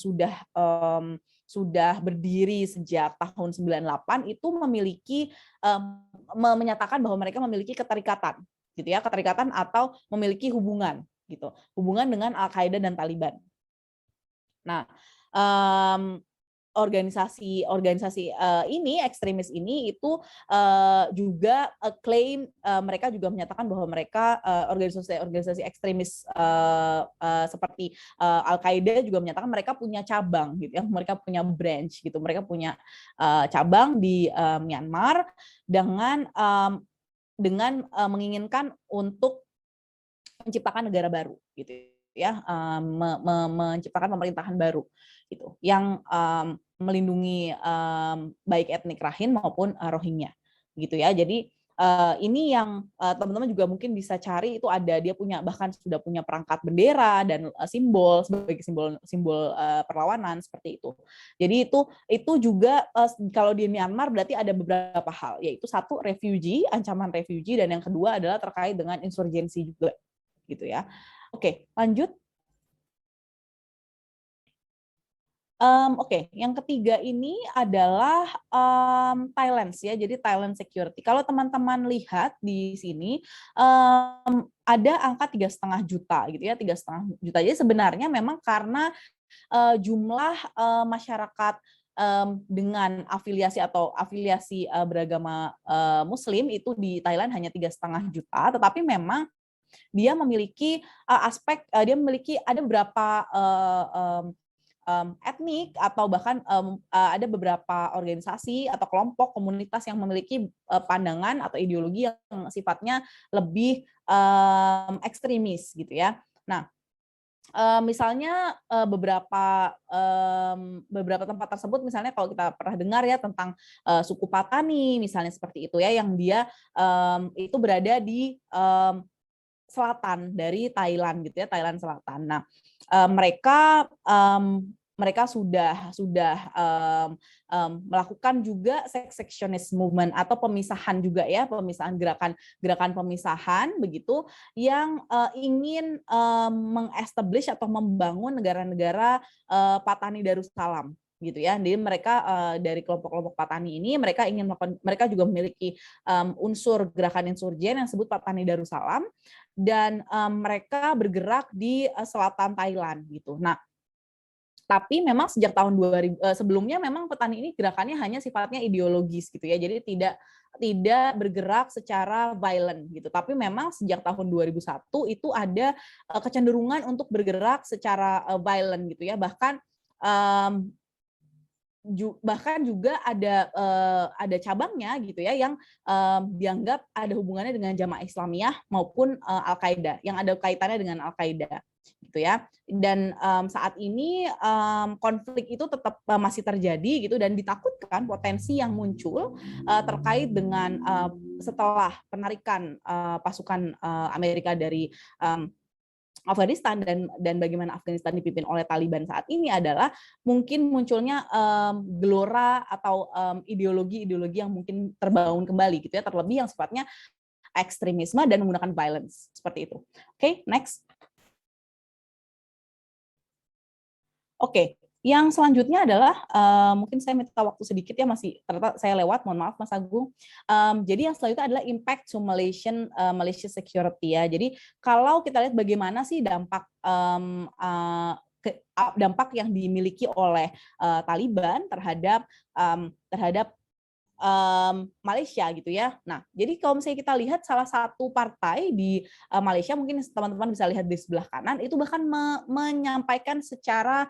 sudah berdiri sejak tahun 98 itu menyatakan bahwa mereka memiliki keterikatan gitu ya, keterikatan atau memiliki hubungan dengan Al-Qaeda dan Taliban. Nah, organisasi ini, ekstremis ini itu juga klaim, mereka juga menyatakan bahwa mereka organisasi ekstremis seperti Al-Qaeda juga menyatakan mereka punya cabang gitu ya, mereka punya branch gitu, mereka punya cabang di Myanmar dengan menginginkan untuk menciptakan negara baru gitu ya, menciptakan pemerintahan baru gitu yang melindungi baik etnik Rakhine maupun Rohingya gitu ya. Jadi ini yang teman-teman juga mungkin bisa cari, itu ada, dia bahkan sudah punya perangkat bendera dan simbol sebagai simbol perlawanan seperti itu. Jadi itu juga kalau di Myanmar berarti ada beberapa hal, yaitu satu refugee, ancaman refugee, dan yang kedua adalah terkait dengan insurgensi juga gitu ya. Oke, lanjut. Oke, yang ketiga ini adalah Thailand ya. Jadi Thailand security. Kalau teman-teman lihat di sini ada angka 3,5 juta gitu ya, 3,5 juta. Jadi sebenarnya memang karena jumlah masyarakat dengan afiliasi beragama Muslim itu di Thailand hanya 3,5 juta, tetapi memang dia memiliki ada beberapa etnik atau bahkan ada beberapa organisasi atau kelompok komunitas yang memiliki pandangan atau ideologi yang sifatnya lebih ekstremis gitu ya. Nah, misalnya beberapa tempat tersebut, misalnya kalau kita pernah dengar ya tentang suku Patani misalnya seperti itu ya, yang dia itu berada di selatan dari Thailand gitu ya, Thailand Selatan. Nah, mereka sudah melakukan juga secessionist movement atau pemisahan juga ya, gerakan pemisahan begitu, yang ingin mengestablish atau membangun negara-negara Patani Darussalam gitu ya. Jadi mereka dari kelompok-kelompok Patani ini mereka juga memiliki unsur gerakan insurgen yang disebut Patani Darussalam, dan mereka bergerak di selatan Thailand gitu. Nah, tapi memang sejak tahun 2000 sebelumnya memang Patani ini gerakannya hanya sifatnya ideologis gitu ya. Jadi tidak bergerak secara violent gitu. Tapi memang sejak tahun 2001 itu ada kecenderungan untuk bergerak secara violent gitu ya. Bahkan juga ada cabangnya gitu ya, yang dianggap ada hubungannya dengan Jamaah Islamiyah maupun Al-Qaeda, yang ada kaitannya dengan Al-Qaeda gitu ya. Dan saat ini konflik itu tetap masih terjadi gitu, dan ditakutkan potensi yang muncul terkait dengan setelah penarikan pasukan Amerika dari Afghanistan dan bagaimana Afghanistan dipimpin oleh Taliban saat ini adalah mungkin munculnya gelora atau ideologi-ideologi yang mungkin terbangun kembali gitu ya, terlebih yang sifatnya ekstremisme dan menggunakan violence seperti itu. Oke, next. Oke, yang selanjutnya adalah mungkin saya minta waktu sedikit ya, masih ternyata saya lewat, mohon maaf Mas Agung. Jadi yang selanjutnya adalah impact to Malaysia security ya. Jadi kalau kita lihat bagaimana sih dampak dampak yang dimiliki oleh Taliban terhadap Malaysia gitu ya. Nah, jadi kalau misalnya kita lihat salah satu partai di Malaysia, mungkin teman-teman bisa lihat di sebelah kanan, itu bahkan menyampaikan secara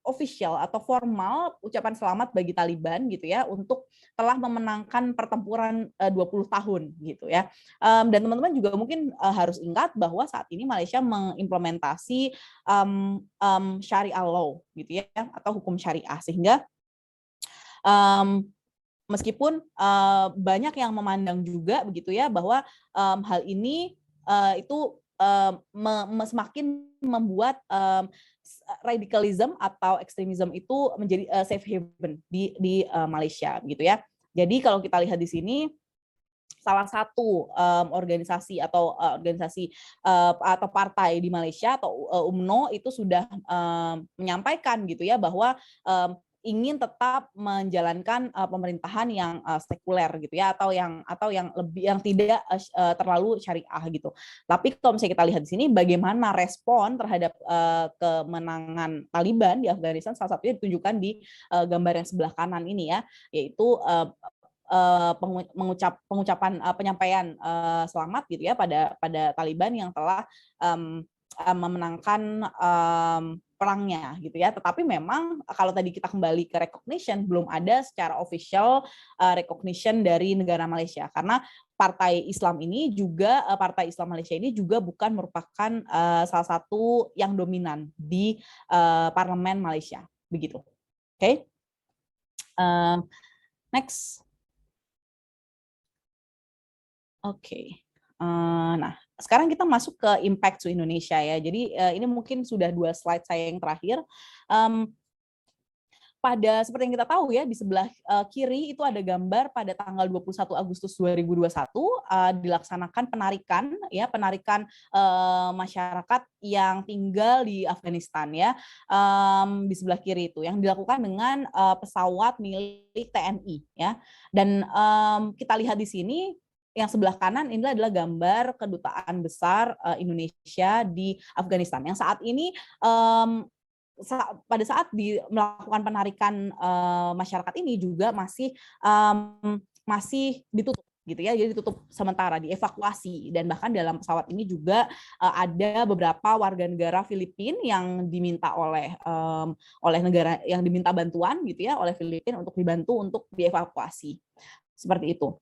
official atau formal ucapan selamat bagi Taliban gitu ya, untuk telah memenangkan pertempuran 20 tahun gitu ya. Dan teman-teman juga mungkin harus ingat bahwa saat ini Malaysia mengimplementasi Syariah law gitu ya, atau hukum syariah, sehingga meskipun banyak yang memandang juga begitu ya bahwa hal ini itu semakin membuat radikalisme atau ekstremisme itu menjadi safe haven di Malaysia gitu ya. Jadi kalau kita lihat di sini, salah satu organisasi atau atau partai di Malaysia atau UMNO itu sudah menyampaikan gitu ya bahwa ingin tetap menjalankan pemerintahan yang sekuler gitu ya, atau yang lebih, yang tidak terlalu syariah gitu. Tapi kalau misalnya kita lihat di sini bagaimana respon terhadap kemenangan Taliban di Afghanistan, salah satunya ditunjukkan di gambar yang sebelah kanan ini ya, yaitu penyampaian selamat gitu ya pada Taliban yang telah memenangkan perangnya gitu ya. Tetapi memang kalau tadi kita kembali ke recognition, belum ada secara official recognition dari negara Malaysia, karena Partai Islam ini juga, Partai Islam Malaysia ini juga bukan merupakan salah satu yang dominan di parlemen Malaysia begitu. Oke. Next. Oke. Nah, sekarang kita masuk ke impact to Indonesia ya. Jadi ini mungkin sudah 2 slide saya yang terakhir. Seperti yang kita tahu ya, di sebelah kiri itu ada gambar pada tanggal 21 Agustus 2021 dilaksanakan penarikan masyarakat yang tinggal di Afghanistan ya, di sebelah kiri itu yang dilakukan dengan pesawat milik TNI ya. Dan kita lihat di sini yang sebelah kanan ini adalah gambar kedutaan besar Indonesia di Afghanistan yang saat ini pada saat melakukan penarikan masyarakat ini juga masih ditutup gitu ya, jadi ditutup sementara, dievakuasi, dan bahkan dalam pesawat ini juga ada beberapa warga negara Filipina yang diminta oleh negara, yang diminta bantuan gitu ya oleh Filipina untuk dibantu untuk dievakuasi seperti itu.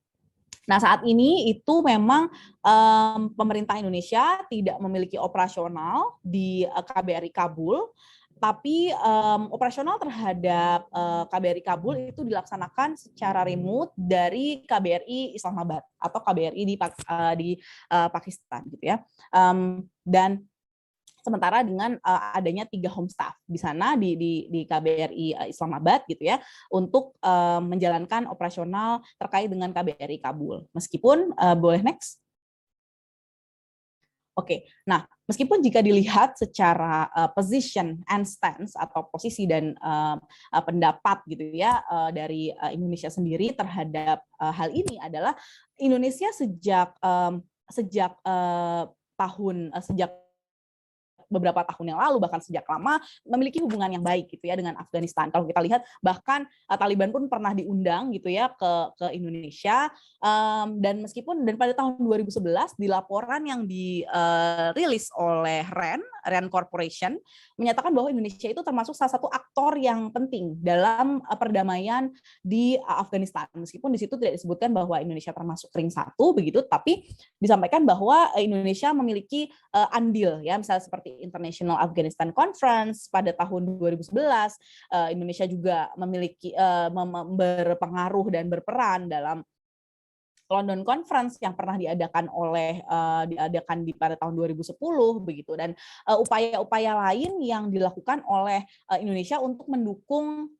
Nah, saat ini itu memang pemerintah Indonesia tidak memiliki operasional di KBRI Kabul, tapi operasional terhadap KBRI Kabul itu dilaksanakan secara remote dari KBRI Islamabad atau KBRI di Pakistan gitu ya. Dan sementara dengan adanya 3 home staff di sana di KBRI Islamabad gitu ya, untuk menjalankan operasional terkait dengan KBRI Kabul. Meskipun boleh next. Oke, nah meskipun jika dilihat secara position and stance atau posisi dan pendapat gitu ya dari Indonesia sendiri terhadap hal ini adalah Indonesia sejak beberapa tahun yang lalu, bahkan sejak lama memiliki hubungan yang baik gitu ya dengan Afghanistan. Kalau kita lihat bahkan Taliban pun pernah diundang gitu ya ke Indonesia, dan pada tahun 2011 di laporan yang dirilis oleh RAND Corporation menyatakan bahwa Indonesia itu termasuk salah satu aktor yang penting dalam perdamaian di Afghanistan. Meskipun di situ tidak disebutkan bahwa Indonesia termasuk ring 1 begitu, tapi disampaikan bahwa Indonesia memiliki andil ya, misalnya seperti International Afghanistan Conference pada tahun 2011, Indonesia juga memiliki berpengaruh dan berperan dalam London Conference yang pernah diadakan pada tahun 2010 begitu, dan upaya-upaya lain yang dilakukan oleh Indonesia untuk mendukung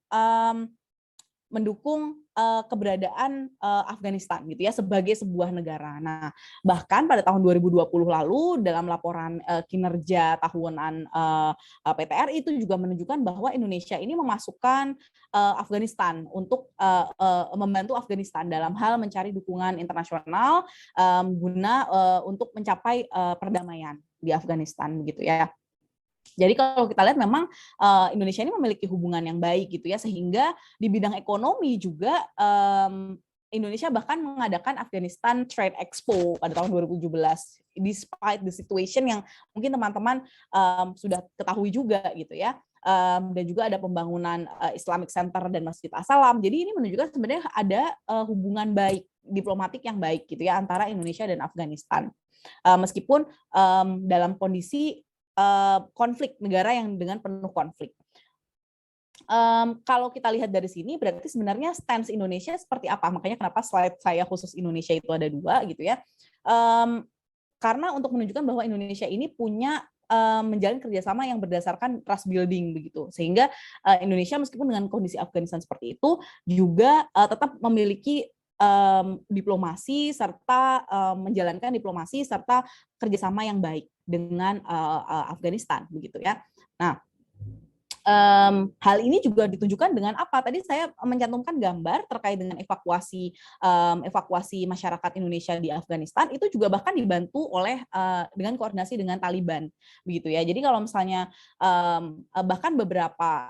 keberadaan Afghanistan gitu ya sebagai sebuah negara. Nah, bahkan pada tahun 2020 lalu dalam laporan kinerja tahunan PTRI itu juga menunjukkan bahwa Indonesia ini memasukkan Afghanistan untuk membantu Afghanistan dalam hal mencari dukungan internasional guna untuk mencapai perdamaian di Afghanistan begitu ya. Jadi kalau kita lihat memang Indonesia ini memiliki hubungan yang baik gitu ya, sehingga di bidang ekonomi juga Indonesia bahkan mengadakan Afghanistan Trade Expo pada tahun 2017, despite the situation yang mungkin teman-teman sudah ketahui juga gitu ya. Dan juga ada pembangunan Islamic Center dan Masjid As-Salam. Jadi ini menunjukkan sebenarnya ada hubungan baik, diplomatik yang baik gitu ya antara Indonesia dan Afghanistan. Meskipun dalam kondisi konflik, negara yang dengan penuh konflik. Kalau kita lihat dari sini, berarti sebenarnya stance Indonesia seperti apa? Makanya kenapa slide saya khusus Indonesia itu ada 2 gitu ya. Karena untuk menunjukkan bahwa Indonesia ini punya menjalin kerjasama yang berdasarkan trust building begitu, sehingga Indonesia meskipun dengan kondisi Afghanistan seperti itu juga tetap memiliki diplomasi serta menjalankan diplomasi serta kerjasama yang baik dengan Afghanistan begitu ya. Nah, hal ini juga ditunjukkan dengan apa? Tadi saya mencantumkan gambar terkait dengan evakuasi masyarakat Indonesia di Afghanistan, itu juga bahkan dibantu oleh dengan koordinasi dengan Taliban begitu ya. Jadi kalau misalnya bahkan beberapa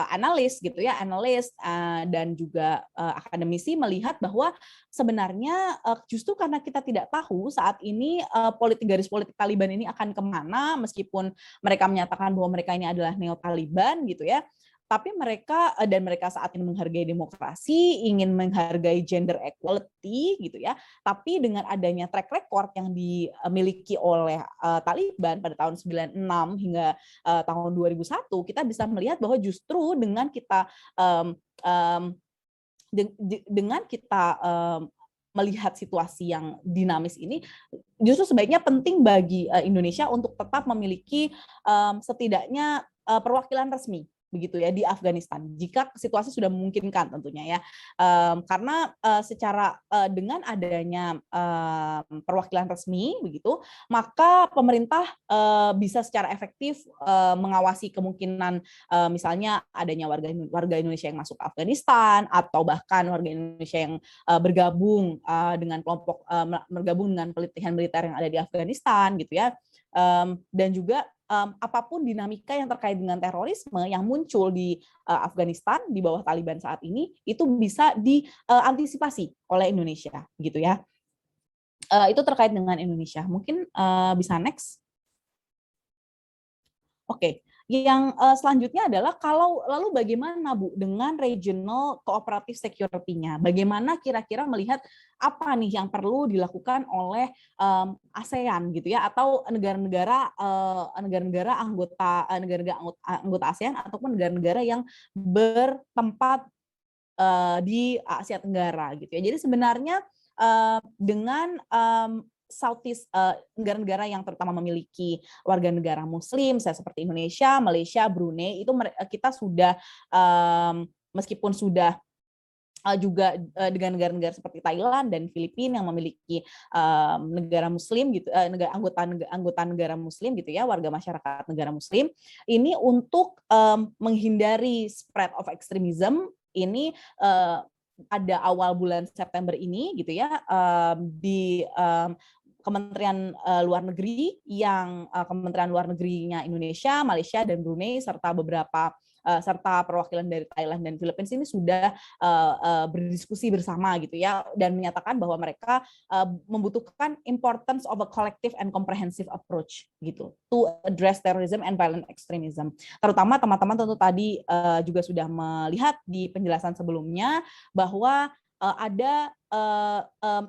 analis dan juga akademisi melihat bahwa sebenarnya justru karena kita tidak tahu saat ini garis politik Taliban ini akan kemana, meskipun mereka menyatakan bahwa mereka ini adalah neo-Taliban gitu ya, tapi mereka saat ini menghargai demokrasi, ingin menghargai gender equality gitu ya, tapi dengan adanya track record yang dimiliki oleh Taliban pada tahun 96 hingga tahun 2001, kita bisa melihat bahwa justru dengan kita melihat situasi yang dinamis ini, justru sebaiknya penting bagi Indonesia untuk tetap memiliki setidaknya perwakilan resmi begitu ya di Afghanistan jika situasi sudah memungkinkan tentunya ya, karena secara dengan adanya perwakilan resmi begitu, maka pemerintah bisa secara efektif mengawasi kemungkinan misalnya adanya warga Indonesia yang masuk ke Afghanistan, atau bahkan warga Indonesia yang bergabung dengan bergabung dengan pelatihan militer yang ada di Afghanistan gitu ya, dan juga apapun dinamika yang terkait dengan terorisme yang muncul di Afghanistan di bawah Taliban saat ini, itu bisa diantisipasi oleh Indonesia gitu ya. Itu terkait dengan Indonesia. Mungkin bisa next. Oke. Yang selanjutnya adalah lalu bagaimana Bu dengan regional cooperative security-nya? Bagaimana kira-kira melihat apa nih yang perlu dilakukan oleh ASEAN gitu ya, atau negara-negara anggota ASEAN ataupun negara-negara yang bertempat di Asia Tenggara gitu ya. Jadi sebenarnya dengan Southeast, negara-negara yang terutama memiliki warga negara Muslim, seperti Indonesia, Malaysia, Brunei, itu kita sudah meskipun sudah juga dengan negara-negara seperti Thailand dan Filipina yang memiliki negara Muslim gitu, anggota negara Muslim gitu ya, warga masyarakat negara Muslim, ini untuk menghindari spread of extremism ini. Pada awal bulan September ini gitu ya, di Kementerian Luar Negeri Kementerian Luar Negerinya Indonesia, Malaysia dan Brunei serta beberapa serta perwakilan dari Thailand dan Filipina ini sudah berdiskusi bersama gitu ya, dan menyatakan bahwa mereka membutuhkan importance of a collective and comprehensive approach gitu to address terrorism and violent extremism. Terutama teman-teman tentu tadi juga sudah melihat di penjelasan sebelumnya bahwa ada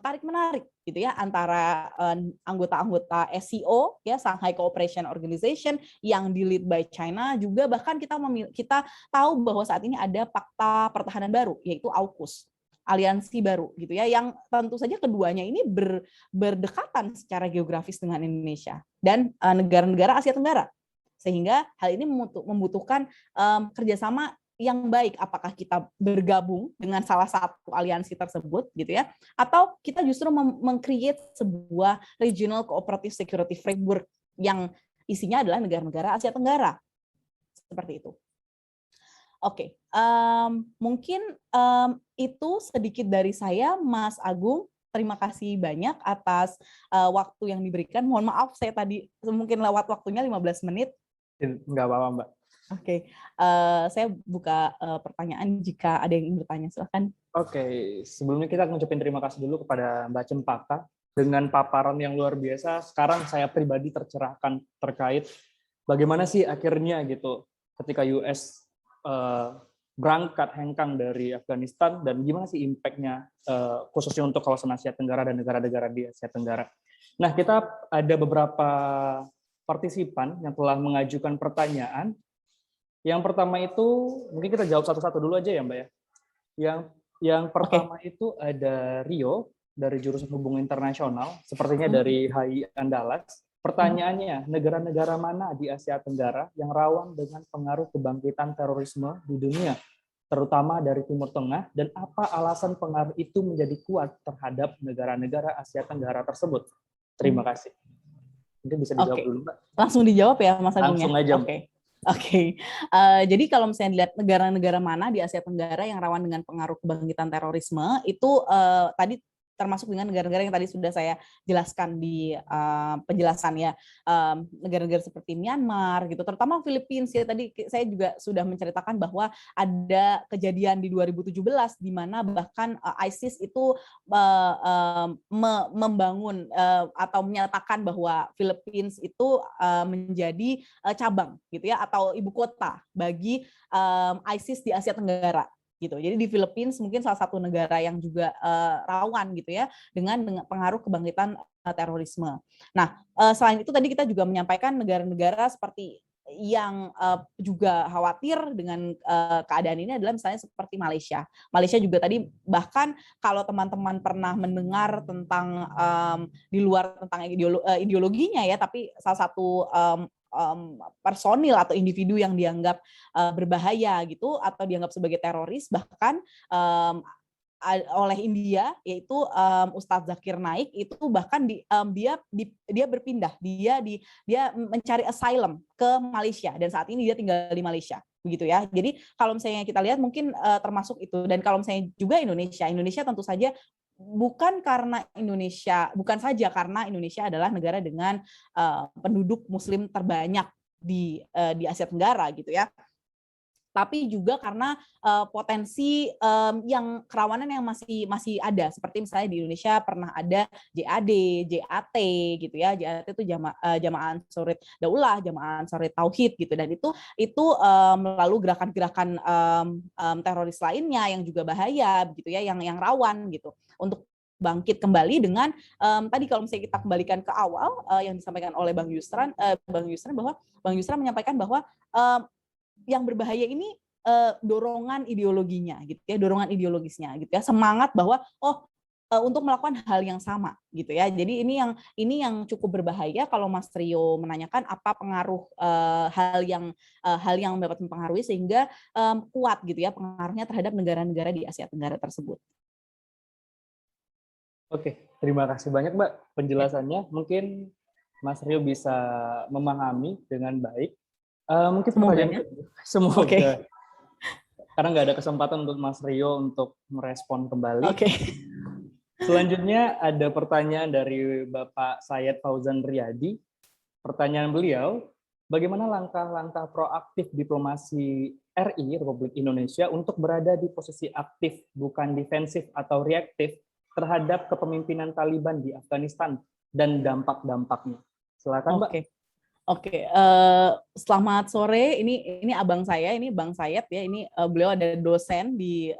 tarik-menarik gitu ya antara anggota-anggota SCO ya, Shanghai Cooperation Organization yang di-lead by China, juga bahkan kita tahu bahwa saat ini ada fakta pertahanan baru yaitu AUKUS, aliansi baru gitu ya, yang tentu saja keduanya ini berdekatan secara geografis dengan Indonesia dan negara-negara Asia Tenggara, sehingga hal ini membutuhkan kerjasama yang baik. Apakah kita bergabung dengan salah satu aliansi tersebut gitu ya, atau kita justru meng-create sebuah regional cooperative security framework yang isinya adalah negara-negara Asia Tenggara, seperti itu. Oke, mungkin itu sedikit dari saya, Mas Agung. Terima kasih banyak atas waktu yang diberikan. Mohon maaf saya tadi mungkin lewat waktunya 15 menit. Nggak apa-apa, Mbak. Oke, saya buka pertanyaan jika ada yang ingin bertanya, silakan. Oke, sebelumnya kita ngucapin terima kasih dulu kepada Mbak Cempaka dengan paparan yang luar biasa. Sekarang saya pribadi tercerahkan terkait bagaimana sih akhirnya gitu ketika US berangkat hengkang dari Afghanistan dan gimana sih impact-nya khususnya untuk kawasan Asia Tenggara dan negara-negara di Asia Tenggara. Nah, kita ada beberapa partisipan yang telah mengajukan pertanyaan. Yang pertama itu mungkin kita jawab satu-satu dulu aja ya, Mbak ya. Yang pertama itu ada Rio dari jurusan Hubungan Internasional, sepertinya dari HI Andalas. Pertanyaannya, negara-negara mana di Asia Tenggara yang rawan dengan pengaruh kebangkitan terorisme di dunia, terutama dari Timur Tengah, dan apa alasan pengaruh itu menjadi kuat terhadap negara-negara Asia Tenggara tersebut? Terima kasih. Mungkin bisa dijawab dulu, Mbak. Langsung dijawab ya, Mas Agung. Langsung aja. Oke. Jadi kalau misalnya dilihat negara-negara mana di Asia Tenggara yang rawan dengan pengaruh kebangkitan terorisme, itu tadi termasuk dengan negara-negara yang tadi sudah saya jelaskan di penjelasan ya, negara-negara seperti Myanmar gitu, terutama Filipina ya, tadi saya juga sudah menceritakan bahwa ada kejadian di 2017 di mana bahkan ISIS itu membangun atau menyatakan bahwa Filipina itu menjadi cabang gitu ya, atau ibu kota bagi ISIS di Asia Tenggara gitu. Jadi di Filipina mungkin salah satu negara yang juga rawan gitu ya dengan pengaruh kebangkitan terorisme. Nah, selain itu tadi kita juga menyampaikan negara-negara seperti yang juga khawatir dengan keadaan ini adalah misalnya seperti Malaysia. Malaysia juga tadi, bahkan kalau teman-teman pernah mendengar tentang di luar tentang ideologinya ya, tapi salah satu personil atau individu yang dianggap berbahaya gitu atau dianggap sebagai teroris bahkan oleh India, yaitu Ustadz Zakir Naik itu bahkan dia berpindah, dia mencari asylum ke Malaysia dan saat ini dia tinggal di Malaysia begitu ya. Jadi kalau misalnya kita lihat mungkin termasuk itu, dan kalau misalnya juga Indonesia tentu saja bukan saja karena Indonesia adalah negara dengan penduduk Muslim terbanyak di Asia Tenggara gitu ya, tapi juga karena potensi yang kerawanan yang masih ada, seperti misalnya di Indonesia pernah ada JAD, JAT gitu ya. JAT itu Jamaah Ansarut Daulah, Jamaah Ansarut Tauhid gitu, dan itu melalui gerakan-gerakan teroris lainnya yang juga bahaya gitu ya, yang rawan gitu untuk bangkit kembali dengan tadi kalau misalnya kita kembalikan ke awal yang disampaikan oleh Bang Yusran bahwa Bang Yusran menyampaikan bahwa yang berbahaya ini dorongan ideologinya gitu ya, dorongan ideologisnya gitu ya, semangat bahwa untuk melakukan hal yang sama gitu ya. Jadi ini yang cukup berbahaya kalau Mas Rio menanyakan apa pengaruh hal yang dapat mempengaruhi sehingga kuat gitu ya pengaruhnya terhadap negara-negara di Asia Tenggara tersebut. Oke, terima kasih banyak Mbak penjelasannya. Mungkin Mas Rio bisa memahami dengan baik. Mungkin semoga. Okay. Karena nggak ada kesempatan untuk Mas Rio untuk merespon kembali. Oke. Selanjutnya ada pertanyaan dari Bapak Syed Fauzan Riyadi. Pertanyaan beliau, bagaimana langkah-langkah proaktif diplomasi RI Republik Indonesia untuk berada di posisi aktif, bukan defensif atau reaktif terhadap kepemimpinan Taliban di Afghanistan dan dampak-dampaknya? Silakan, Mbak. Oke, selamat sore. Ini abang saya, ini Bang Sayed ya. Ini beliau ada dosen di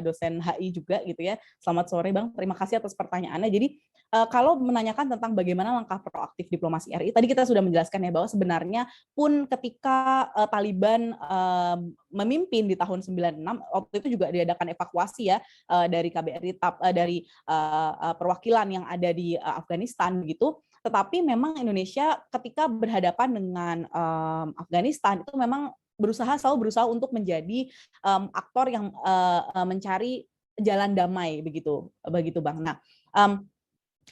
dosen HI juga gitu ya. Selamat sore Bang. Terima kasih atas pertanyaannya. Jadi kalau menanyakan tentang bagaimana langkah proaktif diplomasi RI, tadi kita sudah menjelaskan ya bahwa sebenarnya pun ketika Taliban memimpin di tahun 96, waktu itu juga diadakan evakuasi ya dari KBRI dari perwakilan yang ada di Afghanistan begitu. Tetapi memang Indonesia ketika berhadapan dengan Afghanistan itu memang selalu berusaha untuk menjadi aktor yang mencari jalan damai begitu Bang. Nah,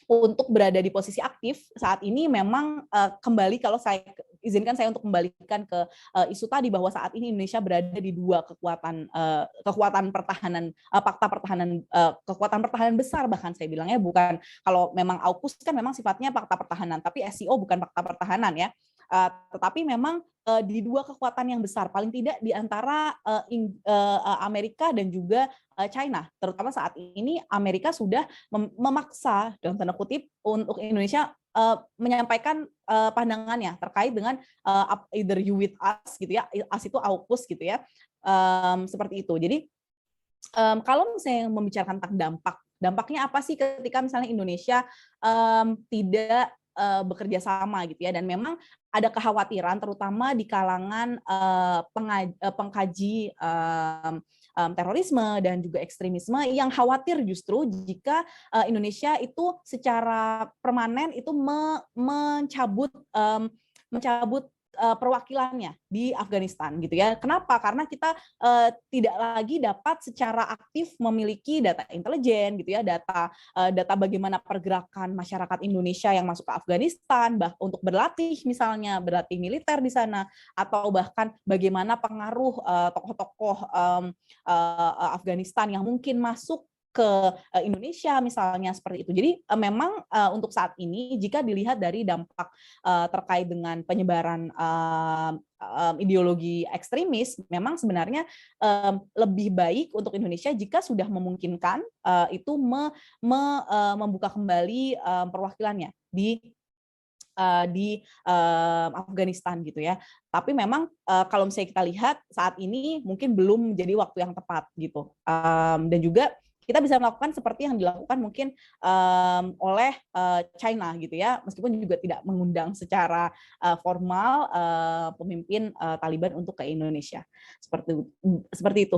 untuk berada di posisi aktif saat ini memang kembali kalau izinkan saya untuk kembalikan ke isu tadi bahwa saat ini Indonesia berada di dua kekuatan pertahanan, kekuatan pertahanan besar, bahkan saya bilangnya bukan, kalau memang AUKUS kan memang sifatnya fakta pertahanan, tapi SCO bukan fakta pertahanan ya. Tetapi memang di dua kekuatan yang besar, paling tidak di antara Amerika dan juga China, terutama saat ini Amerika sudah memaksa dalam tanda kutip untuk Indonesia menyampaikan pandangannya terkait dengan either you with us gitu ya, us itu AUKUS gitu ya, seperti itu. Jadi kalau misalnya membicarakan tentang dampaknya apa sih ketika misalnya Indonesia tidak bekerja sama gitu ya, dan memang ada kekhawatiran terutama di kalangan pengkaji terorisme dan juga ekstremisme yang khawatir justru jika Indonesia itu secara permanen itu mencabut perwakilannya di Afghanistan gitu ya. Kenapa? Karena kita tidak lagi dapat secara aktif memiliki data intelijen gitu ya, data bagaimana pergerakan masyarakat Indonesia yang masuk ke Afghanistan untuk berlatih misalnya, berlatih militer di sana, atau bahkan bagaimana pengaruh tokoh-tokoh Afghanistan yang mungkin masuk ke Indonesia misalnya, seperti itu. Jadi memang untuk saat ini jika dilihat dari dampak terkait dengan penyebaran ideologi ekstremis, memang sebenarnya lebih baik untuk Indonesia jika sudah memungkinkan itu membuka kembali perwakilannya di Afghanistan gitu ya. Tapi memang kalau misalnya kita lihat saat ini mungkin belum menjadi waktu yang tepat gitu. Dan juga kita bisa melakukan seperti yang dilakukan mungkin oleh China gitu ya, meskipun juga tidak mengundang secara formal pemimpin Taliban untuk ke Indonesia. Seperti itu,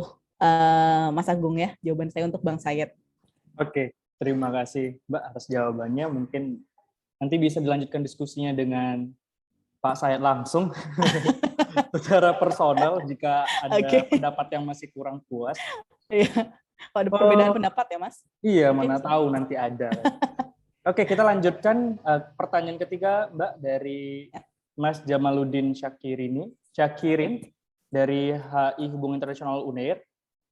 Mas Agung ya, jawaban saya untuk Bang Sayed. Oke, terima kasih Mbak atas jawabannya. Mungkin nanti bisa dilanjutkan diskusinya dengan Pak Sayed langsung secara personal jika ada pendapat yang masih kurang puas. Ada perbedaan pendapat ya, Mas? Iya, mana tahu nanti ada. Oke, kita lanjutkan pertanyaan ketiga, Mbak, dari Mas Jamaluddin Syakirin dari HI Hubungan Internasional UNAIR.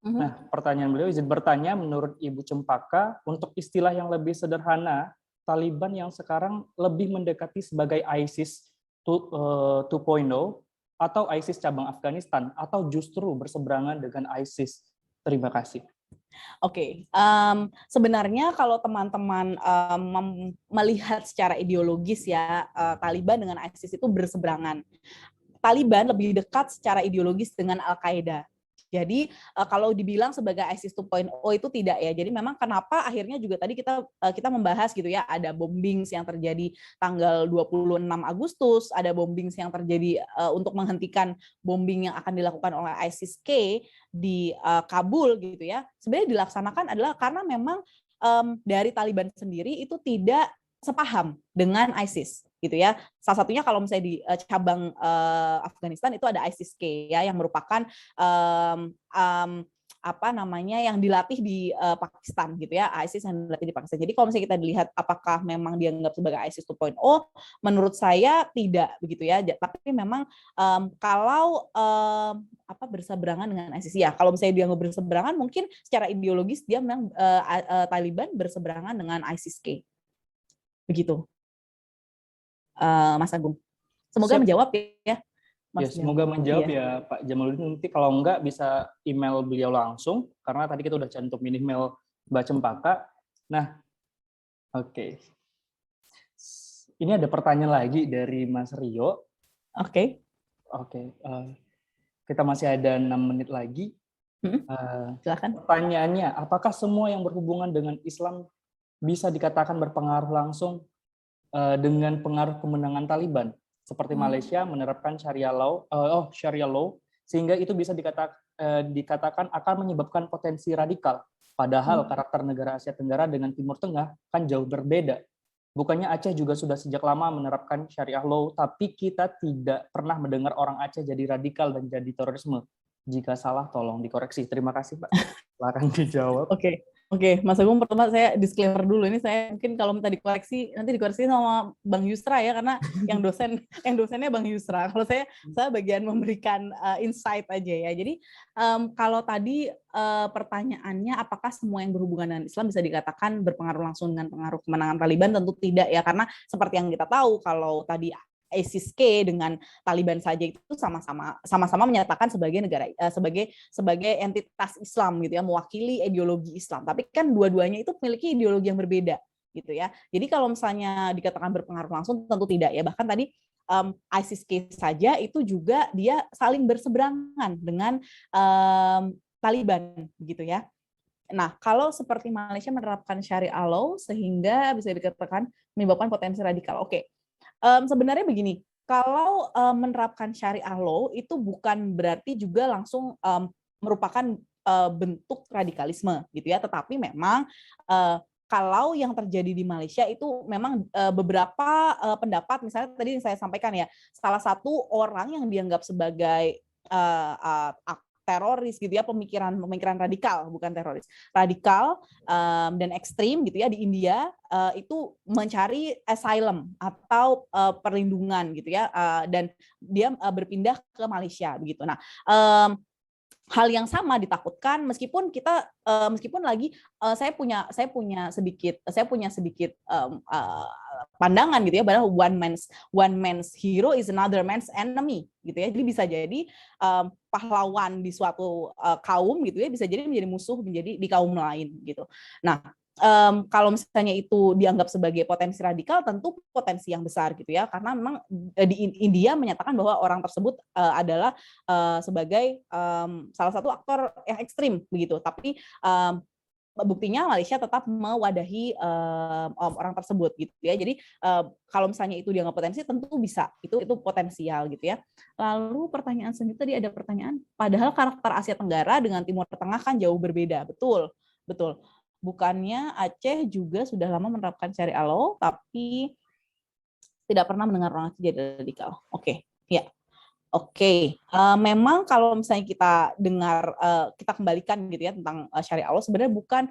Nah, pertanyaan beliau, izin bertanya, menurut Ibu Cempaka, untuk istilah yang lebih sederhana, Taliban yang sekarang lebih mendekati sebagai ISIS 2.0 atau ISIS cabang Afghanistan, atau justru berseberangan dengan ISIS? Terima kasih. Oke, sebenarnya kalau teman-teman melihat secara ideologis ya, Taliban dengan ISIS itu berseberangan. Taliban lebih dekat secara ideologis dengan Al-Qaeda. Jadi kalau dibilang sebagai ISIS 2.0 itu tidak ya. Jadi memang kenapa akhirnya juga tadi kita membahas gitu ya, ada bombings yang terjadi tanggal 26 Agustus, ada bombings yang terjadi untuk menghentikan bombing yang akan dilakukan oleh ISIS-K di Kabul gitu ya. Sebenarnya dilaksanakan adalah karena memang dari Taliban sendiri itu tidak sepaham dengan ISIS gitu ya. Salah satunya kalau misalnya di cabang Afghanistan itu ada ISIS-K ya, yang merupakan yang dilatih di Pakistan gitu ya, ISIS yang dilatih di Pakistan. Jadi kalau misalnya kita dilihat apakah memang dianggap sebagai ISIS 2.0, menurut saya tidak begitu ya. Tapi memang kalau berseberangan dengan ISIS ya, kalau misalnya dianggap berseberangan, mungkin secara ideologis dia memang Taliban berseberangan dengan ISIS-K. Begitu, Mas Agung. Semoga menjawab ya. Ya, semoga menjawab ya Pak Jamaluddin. Nanti kalau enggak bisa email beliau langsung, karena tadi kita udah cantum email Mbak Cempaka. Nah, oke. Ini ada pertanyaan lagi dari Mas Rio. Oke. Oke, kita masih ada 6 menit lagi. Silakan. Pertanyaannya, apakah semua yang berhubungan dengan Islam bisa dikatakan berpengaruh langsung dengan pengaruh kemenangan Taliban? Seperti Malaysia menerapkan Sharia law, sehingga itu bisa dikatakan akan menyebabkan potensi radikal. Padahal karakter negara Asia Tenggara dengan Timur Tengah kan jauh berbeda. Bukannya Aceh juga sudah sejak lama menerapkan Syariah law, tapi kita tidak pernah mendengar orang Aceh jadi radikal dan jadi terorisme. Jika salah, tolong dikoreksi. Terima kasih, Pak. Silakan dijawab. Oke, Mas Agung, pertama saya disclaimer dulu, ini saya mungkin kalau minta dikoreksi nanti dikoreksi sama Bang Yusra ya, karena yang dosennya Bang Yusra. Kalau saya bagian memberikan insight aja ya. Jadi kalau tadi pertanyaannya apakah semua yang berhubungan dengan Islam bisa dikatakan berpengaruh langsung dengan pengaruh kemenangan Taliban, tentu tidak ya, karena seperti yang kita tahu kalau tadi ISIS-K dengan Taliban saja itu sama-sama menyatakan sebagai negara sebagai entitas Islam gitu ya, mewakili ideologi Islam. Tapi kan dua-duanya itu memiliki ideologi yang berbeda gitu ya. Jadi kalau misalnya dikatakan berpengaruh langsung tentu tidak ya. Bahkan tadi ISIS-K saja itu juga dia saling berseberangan dengan Taliban gitu ya. Nah, kalau seperti Malaysia menerapkan Syariah law sehingga bisa dikatakan menyebabkan potensi radikal. Oke. Sebenarnya begini, kalau menerapkan Syariah law itu bukan berarti juga langsung merupakan bentuk radikalisme gitu ya, tetapi memang kalau yang terjadi di Malaysia itu memang beberapa pendapat, misalnya tadi yang saya sampaikan ya, salah satu orang yang dianggap sebagai teroris gitu ya, pemikiran radikal, bukan teroris, radikal dan ekstrim gitu ya di India itu mencari asylum atau perlindungan gitu ya, dan dia berpindah ke Malaysia begitu. Nah, hal yang sama ditakutkan meskipun lagi saya punya sedikit pandangan gitu ya, bahwa one man's hero is another man's enemy gitu ya. Jadi bisa jadi pahlawan di suatu kaum gitu ya bisa jadi menjadi musuh di kaum lain gitu. Nah, kalau misalnya itu dianggap sebagai potensi radikal, tentu potensi yang besar gitu ya, karena memang di India menyatakan bahwa orang tersebut adalah sebagai salah satu aktor yang ekstrim begitu, tapi buktinya Malaysia tetap mewadahi orang tersebut gitu ya. Jadi kalau misalnya itu dianggap potensi, tentu bisa itu potensial gitu ya. Lalu pertanyaan selanjutnya tadi ada pertanyaan, padahal karakter Asia Tenggara dengan Timur Tengah kan jauh berbeda, betul. Bukannya Aceh juga sudah lama menerapkan Syariah law, tapi tidak pernah mendengar orang Aceh jadi radikal. Oke. Memang kalau misalnya kita dengar, kita kembalikan gitu ya tentang Syariah law, sebenarnya bukan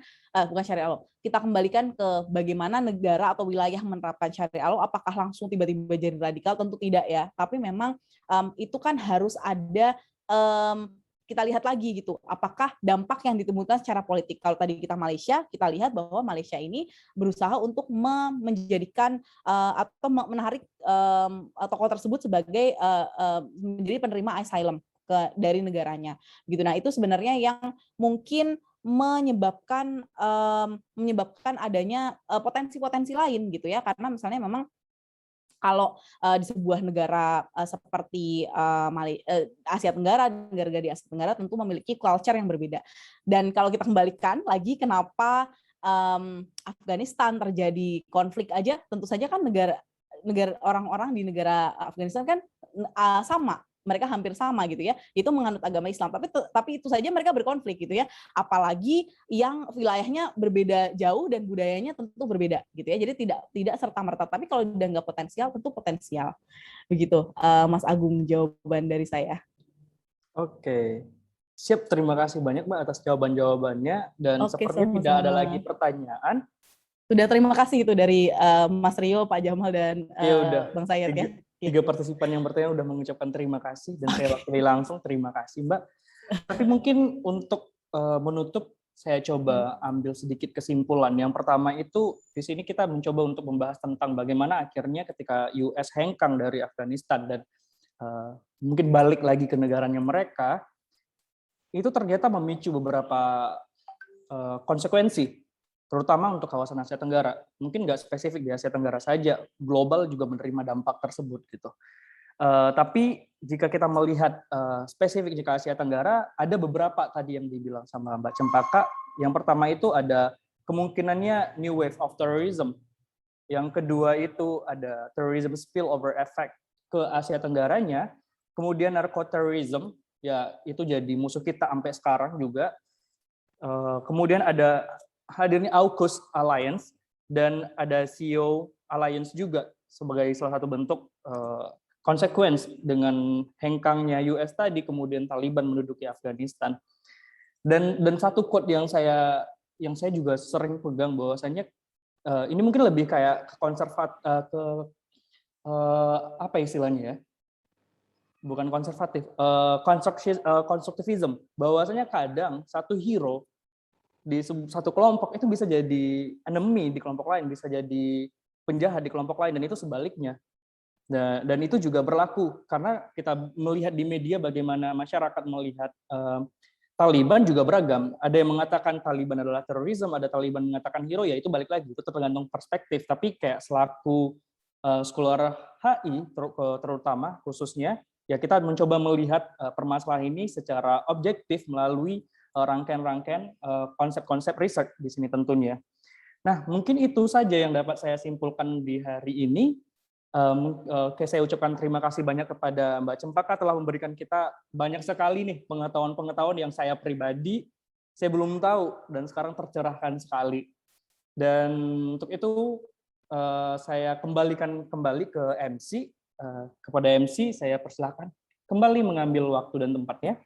Syariah law. Kita kembalikan ke bagaimana negara atau wilayah menerapkan Syariah law, apakah langsung tiba-tiba jadi radikal? Tentu tidak ya. Tapi memang itu kan harus ada kita lihat lagi gitu, apakah dampak yang ditemukan secara politik. Kalau tadi kita Malaysia, kita lihat bahwa Malaysia ini berusaha untuk menjadikan atau menarik tokoh tersebut sebagai menjadi penerima asylum dari negaranya. Gitu. Nah, itu sebenarnya yang mungkin menyebabkan adanya potensi-potensi lain gitu ya, karena misalnya memang kalau di sebuah negara seperti Asia Tenggara, negara-negara di Asia Tenggara tentu memiliki culture yang berbeda. Dan kalau kita kembalikan lagi kenapa Afghanistan terjadi konflik aja, tentu saja kan negara orang-orang di negara Afghanistan kan sama, mereka hampir sama gitu ya, itu menganut agama Islam, tapi itu saja mereka berkonflik gitu ya, apalagi yang wilayahnya berbeda jauh dan budayanya tentu berbeda gitu ya, jadi tidak serta-merta, tapi kalau dianggap potensial tentu potensial begitu. Mas Agung, jawaban dari saya. Oke, siap, terima kasih banyak Mbak atas jawaban-jawabannya, dan sepertinya tidak ada lagi pertanyaan. Sudah, terima kasih itu dari Mas Rio, Pak Jamal, dan Bang Sayed ya. 3 partisipan yang bertanya udah mengucapkan terima kasih, dan saya wakili langsung terima kasih Mbak. Tapi mungkin untuk menutup, saya coba ambil sedikit kesimpulan. Yang pertama itu, di sini kita mencoba untuk membahas tentang bagaimana akhirnya ketika US hengkang dari Afghanistan dan mungkin balik lagi ke negaranya mereka, itu ternyata memicu beberapa konsekuensi, terutama untuk kawasan Asia Tenggara. Mungkin nggak spesifik di Asia Tenggara saja, global juga menerima dampak tersebut gitu. Tapi jika kita melihat spesifik jika Asia Tenggara, ada beberapa tadi yang dibilang sama Mbak Cempaka. Yang pertama itu ada kemungkinannya new wave of terrorism. Yang kedua itu ada terrorism spillover effect ke Asia Tenggaranya. Kemudian narkoterrorism, ya itu jadi musuh kita sampai sekarang juga. Kemudian ada hadirnya AUKUS Alliance dan ada CEO Alliance juga sebagai salah satu bentuk konsekuensi dengan hengkangnya US tadi, kemudian Taliban menduduki Afghanistan. Dan satu quote yang saya juga sering pegang bahwasanya ini mungkin lebih kayak apa istilahnya ya? Bukan konservatif, konstruktivism. Bahwasanya kadang satu hero di satu kelompok itu bisa jadi enemy di kelompok lain, bisa jadi penjahat di kelompok lain, dan itu sebaliknya. Dan itu juga berlaku karena kita melihat di media bagaimana masyarakat melihat Taliban juga beragam. Ada yang mengatakan Taliban adalah terorisme, ada Taliban mengatakan hero, ya itu balik lagi, itu tergantung perspektif. Tapi kayak selaku scholar HI terutama khususnya, ya kita mencoba melihat permasalahan ini secara objektif melalui rangkaian-rangkaian konsep-konsep riset di sini tentunya. Nah, mungkin itu saja yang dapat saya simpulkan di hari ini. Saya ucapkan terima kasih banyak kepada Mbak Cempaka telah memberikan kita banyak sekali nih pengetahuan-pengetahuan yang saya pribadi saya belum tahu dan sekarang tercerahkan sekali. Dan untuk itu saya kembalikan kembali ke MC. Kepada MC saya persilakan kembali mengambil waktu dan tempatnya.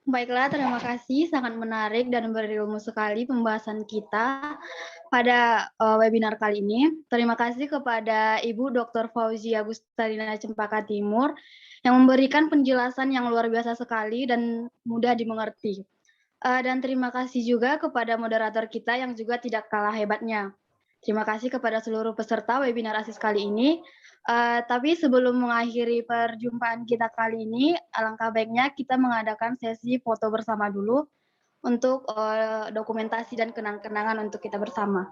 Baiklah, terima kasih. Sangat menarik dan berilmu sekali pembahasan kita pada webinar kali ini. Terima kasih kepada Ibu Dr. Fauzia Gustarina Cempaka Timur yang memberikan penjelasan yang luar biasa sekali dan mudah dimengerti. Dan terima kasih juga kepada moderator kita yang juga tidak kalah hebatnya. Terima kasih kepada seluruh peserta webinar ASIS kali ini. Tapi sebelum mengakhiri perjumpaan kita kali ini, alangkah baiknya kita mengadakan sesi foto bersama dulu untuk dokumentasi dan kenang-kenangan untuk kita bersama.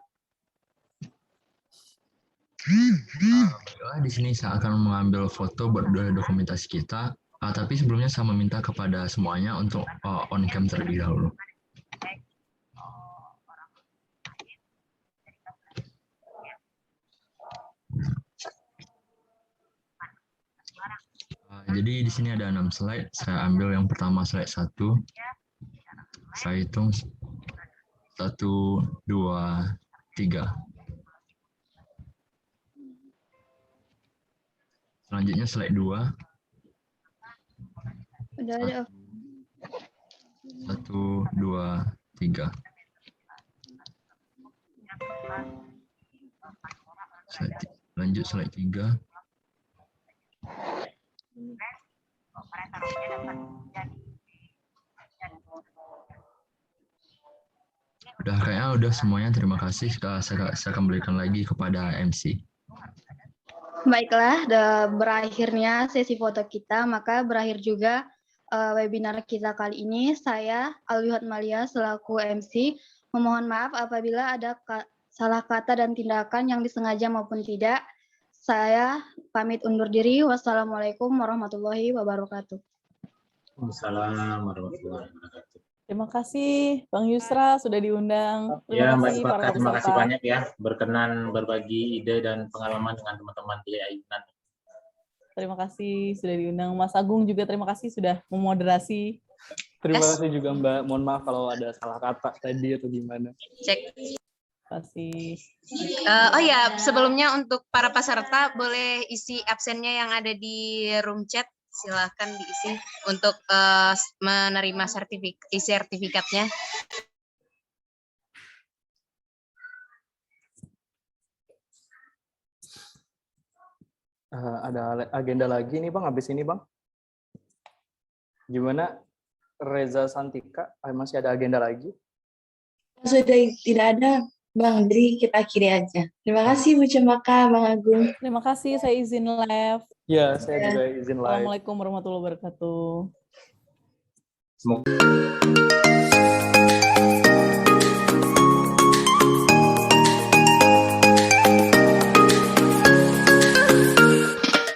Di sini saya akan mengambil foto buat dokumentasi kita. Tapi sebelumnya saya meminta kepada semuanya untuk on cam terlebih dahulu. Jadi di sini ada 6 slide. Saya ambil yang pertama slide 1. Saya hitung 1, 2, 3. Selanjutnya slide 2. Udah ada. 1, 2, 3. Lanjut slide 3. Udah semuanya, terima kasih. Saya akan berikan lagi kepada MC. Baiklah, berakhirnya sesi foto kita, maka berakhir juga webinar kita kali ini. Saya Alwihat Malia selaku MC memohon maaf apabila ada salah kata dan tindakan yang disengaja maupun tidak. Saya pamit undur diri. Wassalamualaikum warahmatullahi wabarakatuh. Waalaikumsalam warahmatullahi wabarakatuh. Terima kasih Bang Yusra sudah diundang. Ya, Mbak Cempaka, terima kasih banyak ya berkenan berbagi ide dan pengalaman dengan teman-teman di Ayunan. Terima kasih sudah diundang. Mas Agung juga terima kasih sudah memoderasi. Terima kasih juga Mbak. Mohon maaf kalau ada salah kata tadi atau gimana. Cek. Terima kasih. Oh ya, sebelumnya untuk para peserta boleh isi absennya yang ada di room chat. Silahkan diisi untuk menerima sertifikatnya. Ada agenda lagi nih Bang, habis ini Bang. Gimana Reza Santika, masih ada agenda lagi? Sudah tidak ada Bang, jadi kita akhiri aja. Terima kasih Bu Cempaka, Bang Agung. Terima kasih, saya izin live. Ya, saya juga izin live. Assalamualaikum warahmatullahi wabarakatuh. Semoga